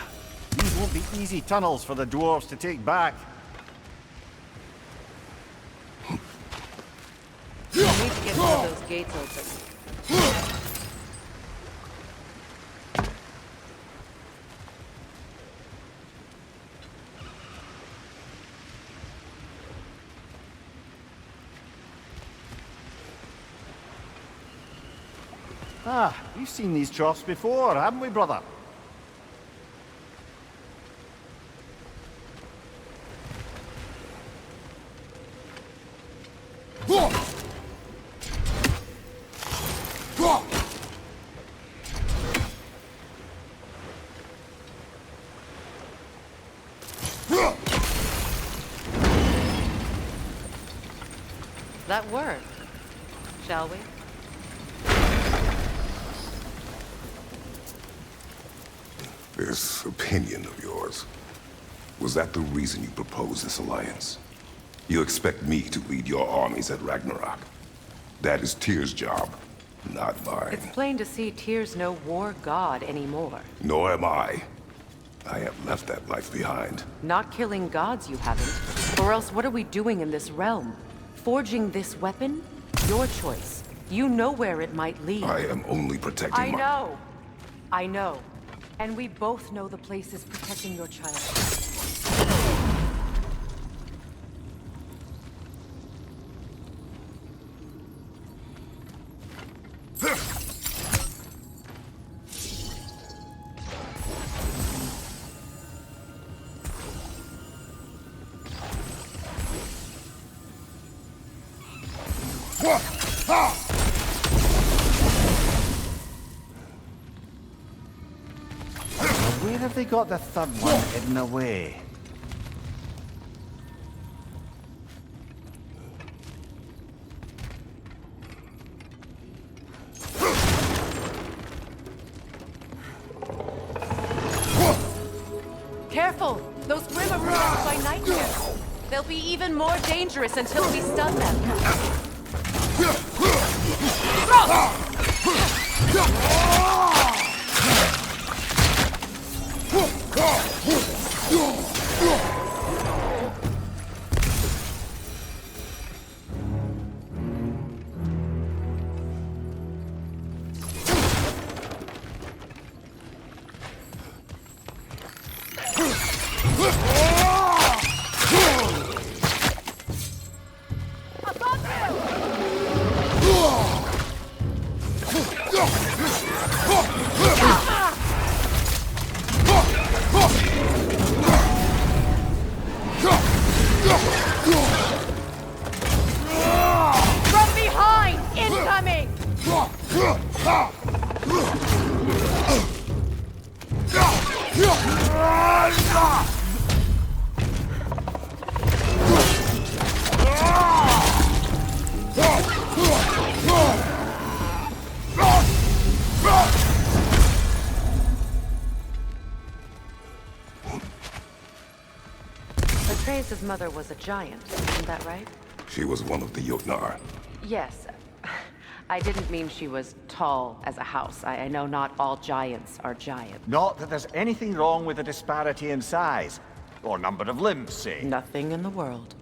These won't be easy tunnels for the dwarves to take back. We need to get one of those gates open. Ah, we've seen these troughs before, haven't we, brother? That work, shall we? This opinion of yours, was that the reason you proposed this alliance? You expect me to lead your armies at Ragnarök? That is Tyr's job, not mine. It's plain to see Tyr's no war god anymore. Nor am I. I have left that life behind. Not killing gods, you haven't. Or else what are we doing in this realm? Forging this weapon? Your choice. You know where it might lead. I am only protecting I know. I know. And we both know the place is protecting your child. Where have they got the third one hidden away? Careful! Those Grim are protected by nightmares. They'll be even more dangerous until we stun them. From behind! Incoming! Atreus' mother was a giant, isn't that right? She was one of the Jotnar. Yes. I didn't mean she was tall as a house. I know not all giants are giant. Not that there's anything wrong with the disparity in size. Or number of limbs, say. Nothing in the world.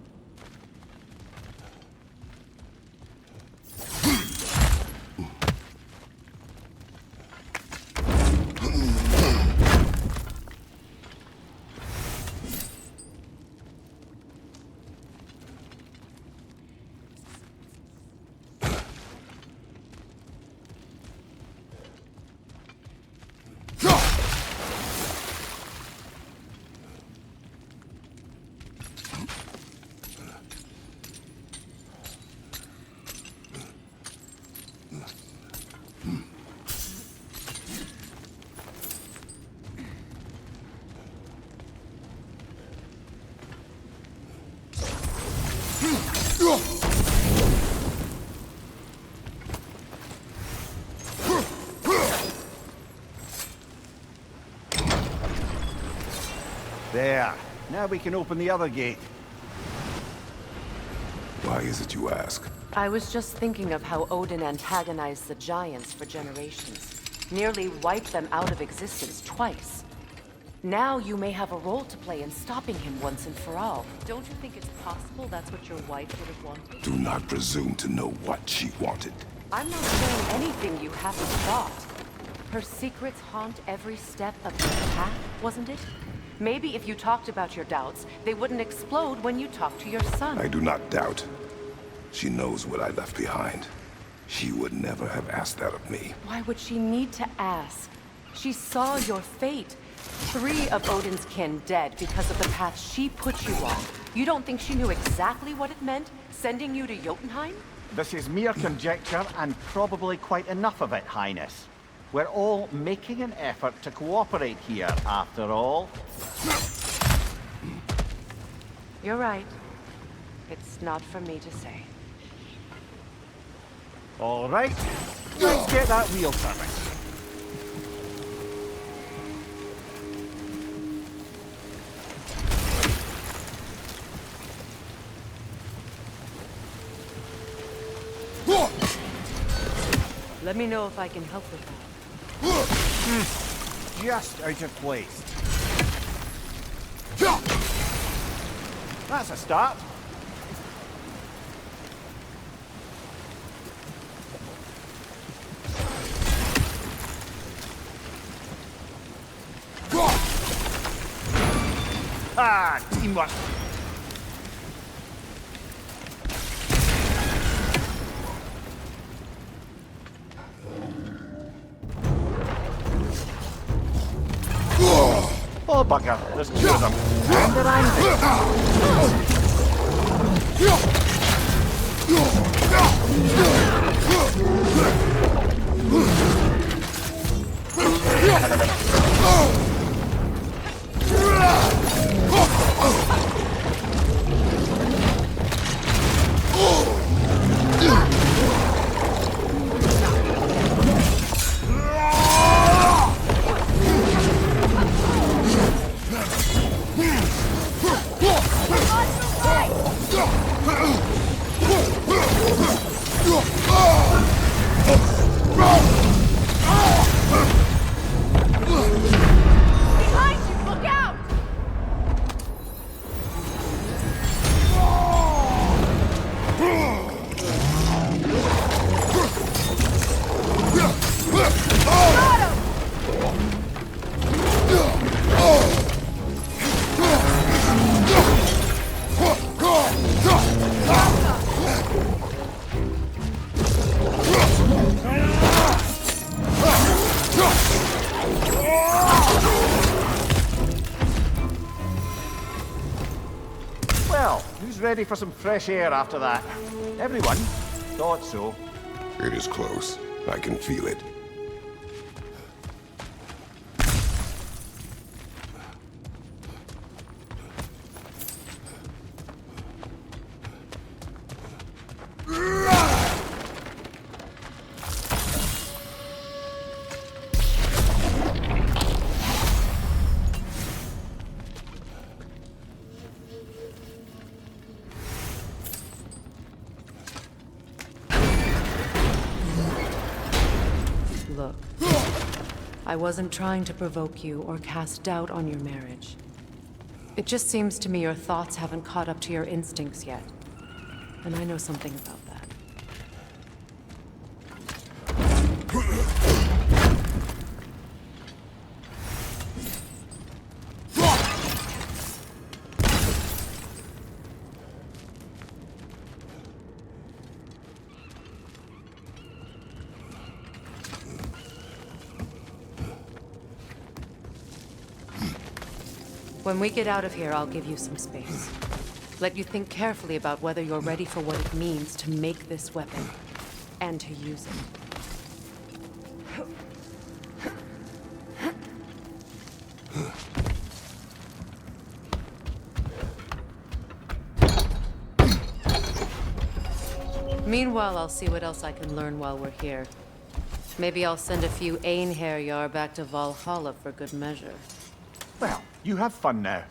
There. Now we can open the other gate. Why is it you ask? I was just thinking of how Odin antagonized the giants for generations. Nearly wiped them out of existence twice. Now you may have a role to play in stopping him once and for all. Don't you think it's possible that's what your wife would have wanted? Do not presume to know what she wanted. I'm not saying anything you haven't thought. Her secrets haunt every step of your path, wasn't it? Maybe if you talked about your doubts, they wouldn't explode when you talked to your son. I do not doubt. She knows what I left behind. She would never have asked that of me. Why would she need to ask? She saw your fate. 3 of Odin's kin dead because of the path she put you on. You don't think she knew exactly what it meant, sending you to Jotunheim? This is mere conjecture, and probably quite enough of it, Highness. We're all making an effort to cooperate here, after all. You're right. It's not for me to say. All right. Let's get that wheel turning. Let me know if I can help with that. Just out of place. That's a start. Ah, teamwork. Oh, bugger. There's 2 of them. And they're Well, who's ready for some fresh air after that? Everyone? Thought so. It is close. I can feel it. Look, I wasn't trying to provoke you or cast doubt on your marriage. It just seems to me your thoughts haven't caught up to your instincts yet. And I know something about that. When we get out of here, I'll give you some space. Let you think carefully about whether you're ready for what it means to make this weapon, and to use it. Meanwhile, I'll see what else I can learn while we're here. Maybe I'll send a few Einherjar back to Valhalla for good measure. Well, you have fun now.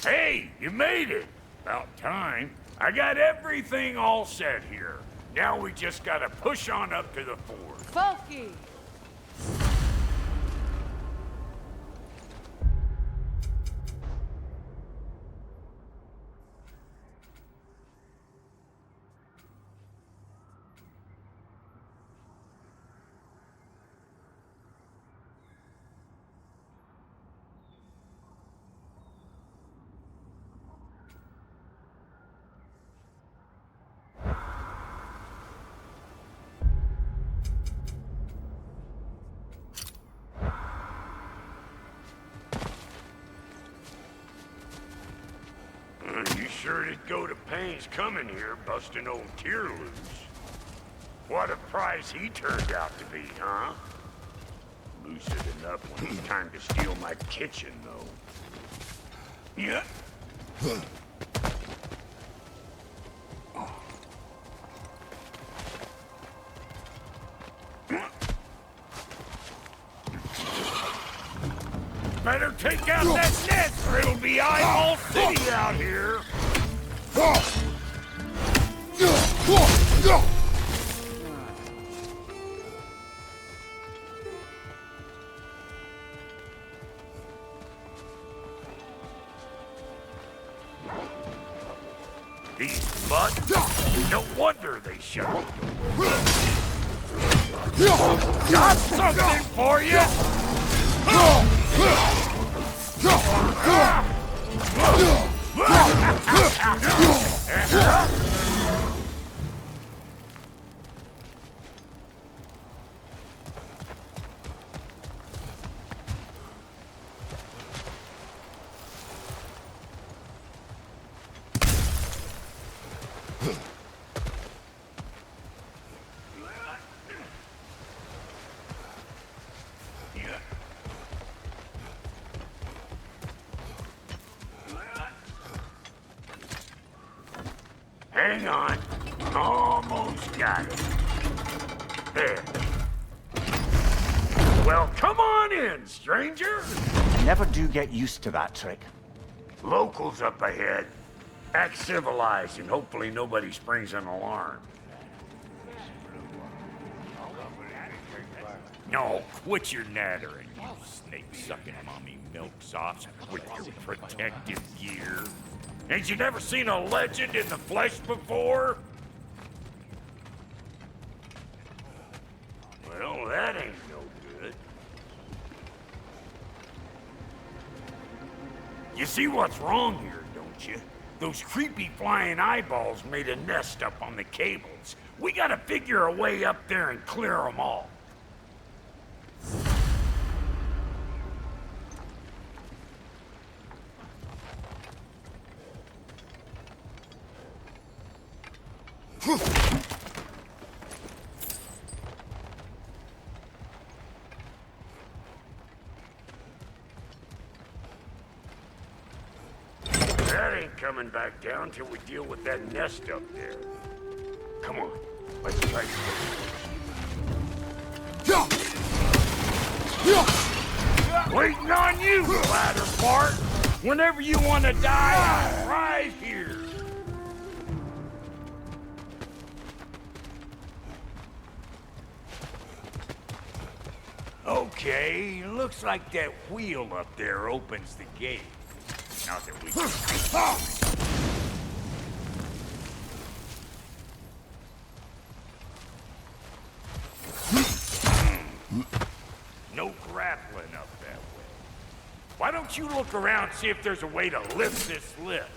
Hey, you made it! About time. I got everything all set here. Now we just gotta push on up to the fort. Falky! You sure did go to pains coming here, busting old Tyr loose. What a prize he turned out to be, huh? Lucid enough when it's time to steal my kitchen, though. Yeah. Better take out that net, or it'll be eyeball city out here. These butts? No wonder they shut up. Got something for you! Hang on. Almost got it. There. Well, come on in, stranger. Never do get used to that trick. Locals up ahead. Act civilized and hopefully nobody springs an alarm. No, quit your nattering, you snake-sucking mommy milksops with your protective gear. Ain't you never seen a legend in the flesh before? Well, that ain't no good. You see what's wrong here, don't you? Those creepy flying eyeballs made a nest up on the cables. We gotta figure a way up there and clear them all. That ain't coming back down till we deal with that nest up there. Come on, let's try waiting on you, ladder part. Whenever you want to die, I'm right here. Okay, looks like that wheel up there opens the gate. Not that we can... No grappling up that way. Why don't you look around, see if there's a way to lift this lift?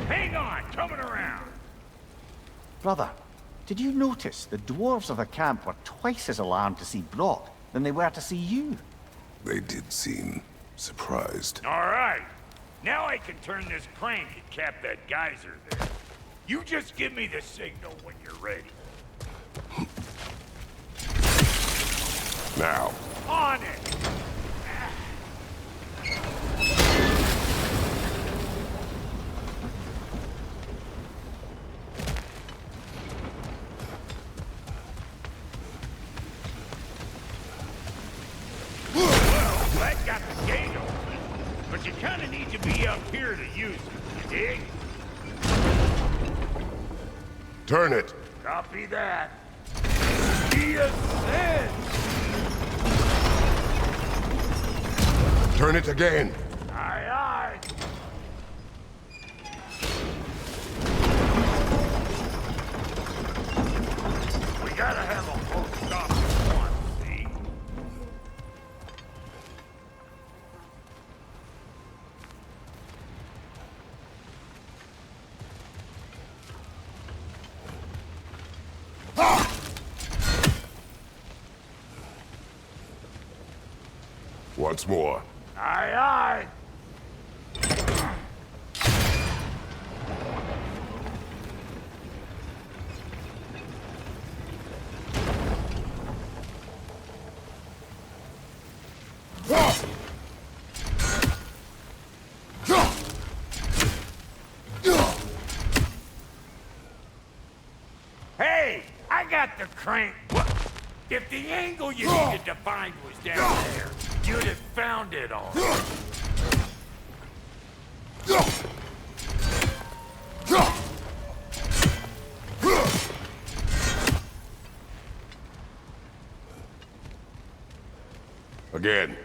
Hang on, coming around. Brother, did you notice the dwarves of the camp were twice as alarmed to see Brock than they were to see you? They did seem surprised. All right. Now I can turn this crank and cap that geyser there. You just give me the signal when you're ready. Now. On it! That got the gate open, but you kind of need to be up here to use it, you dig? Turn it. Copy that. He ascends! Turn it again. Aye, aye. We gotta have a full stop at once, see? Once more. Aye, aye. Hey, I got the crank. If the angle you needed to find was down there, you'd have found it already. Again.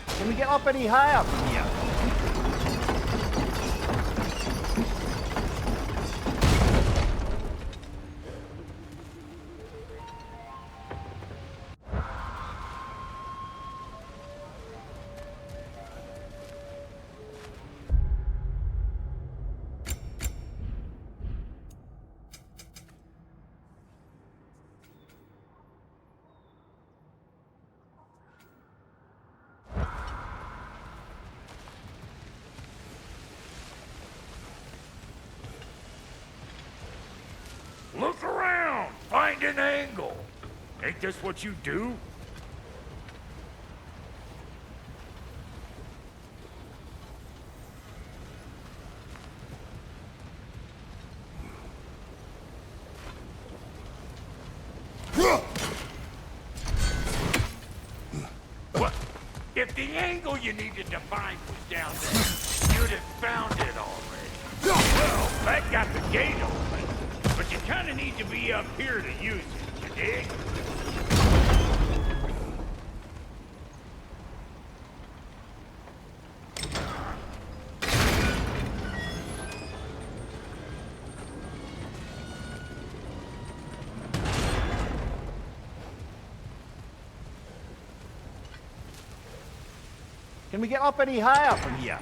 Can we get up any higher from here? Look around! Find an angle! Ain't this what you do? What? If the angle you needed to find was down there, you'd have found it already. Well, that got the gate open. But you kind of need to be up here to use it, you dig? Can we get up any higher from here?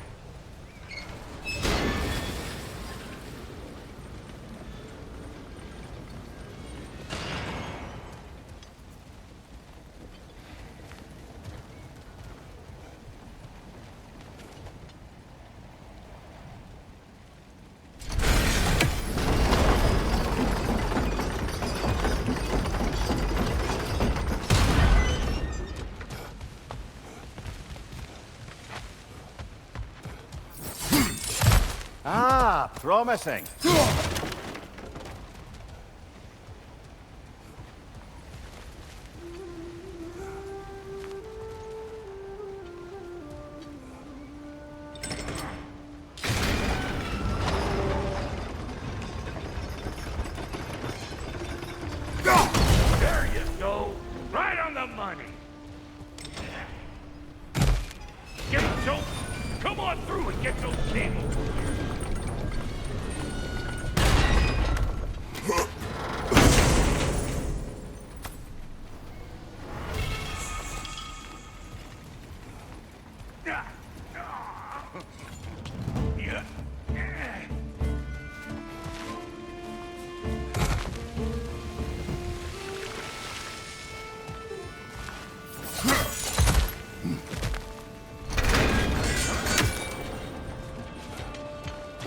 Ah, promising. There you go. Right on the money. Get it, Joe. Come on through and get those cables.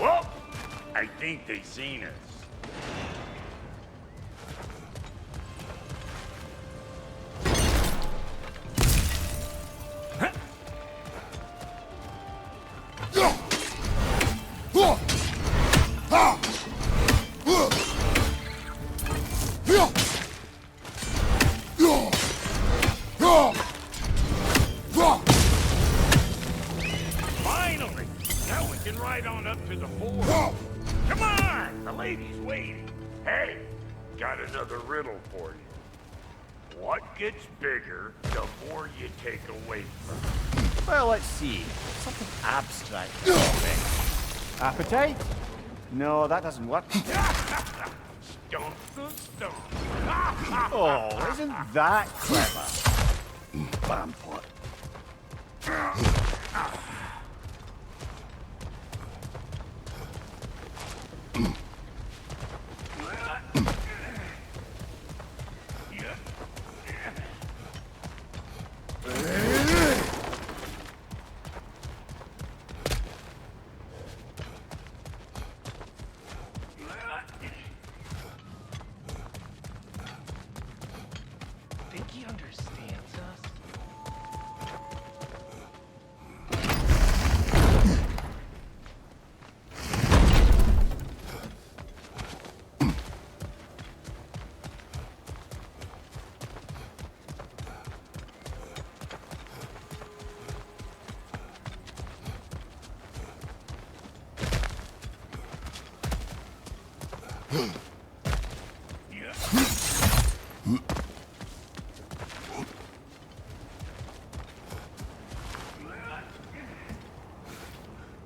Well, I think they seen us. Finally! Now we can ride on up to the fort. Come on! The lady's waiting. Hey, got another riddle for you. What gets bigger the more you take away from it? Well, let's see. Something abstract. Appetite? No, that doesn't work. Stomp the stomp. Oh, isn't that clever? Bam pot. Think he understands us?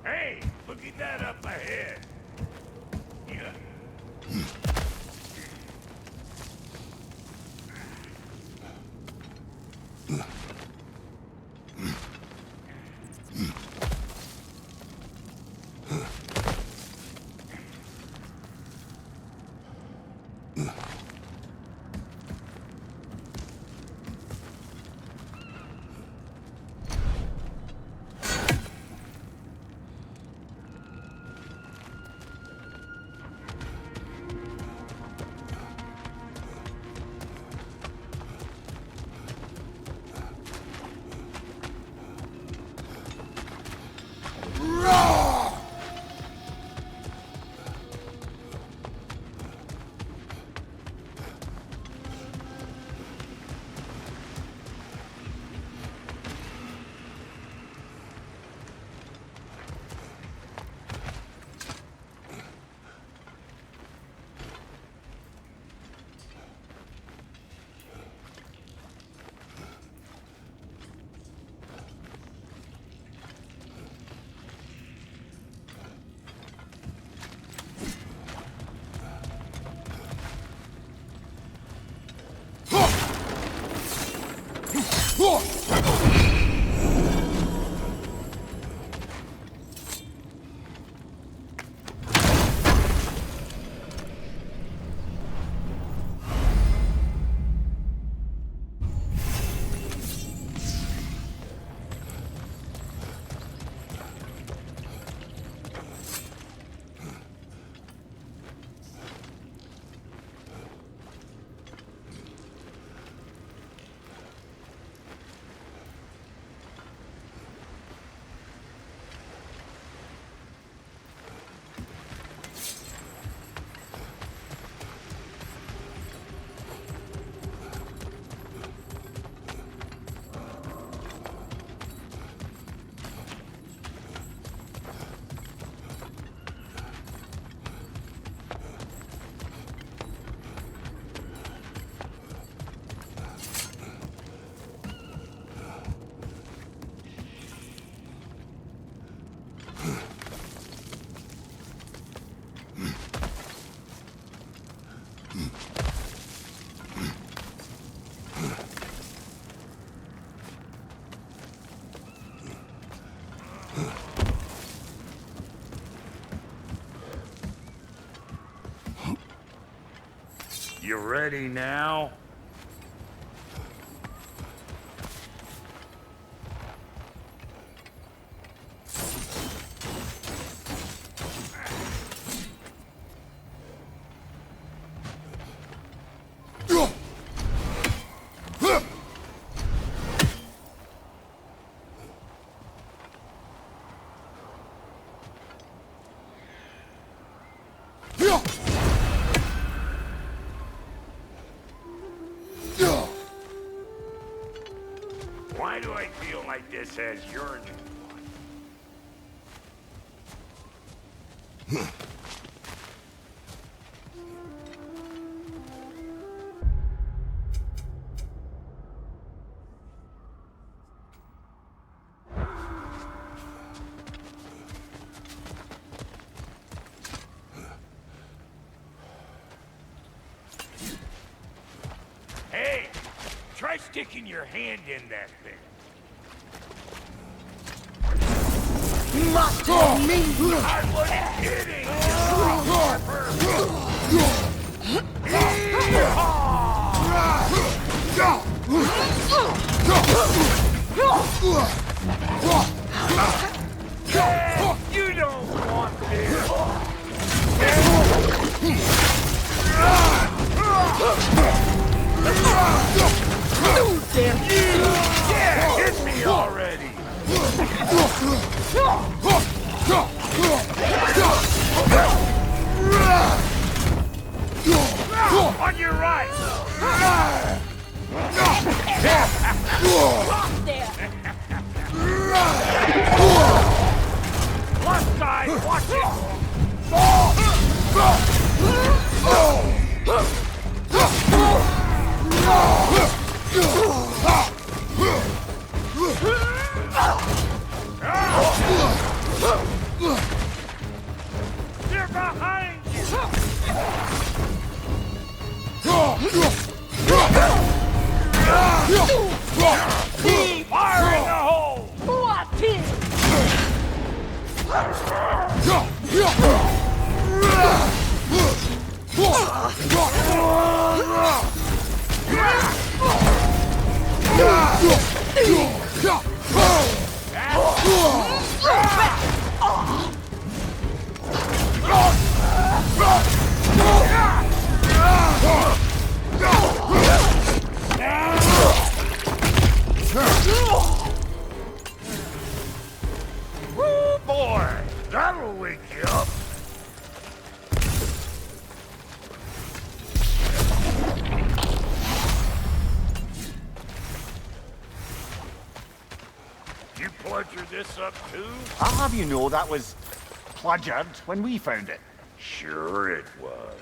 Hey, look at that up ahead. You ready now? Why do I feel like this has your name on it? Hey! Try sticking your hand in that thing. Must have me! I was kidding! You don't want this! Yeah, hit me already! On your right! Left side, watch it! They're behind you! Fire in the hole! What is? Woo, boy! That'll wake you up! You bludgered this up too? I'll have you know that was bludgered when we found it. Sure it was.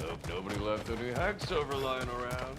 Hope nobody left any hack silver lying around.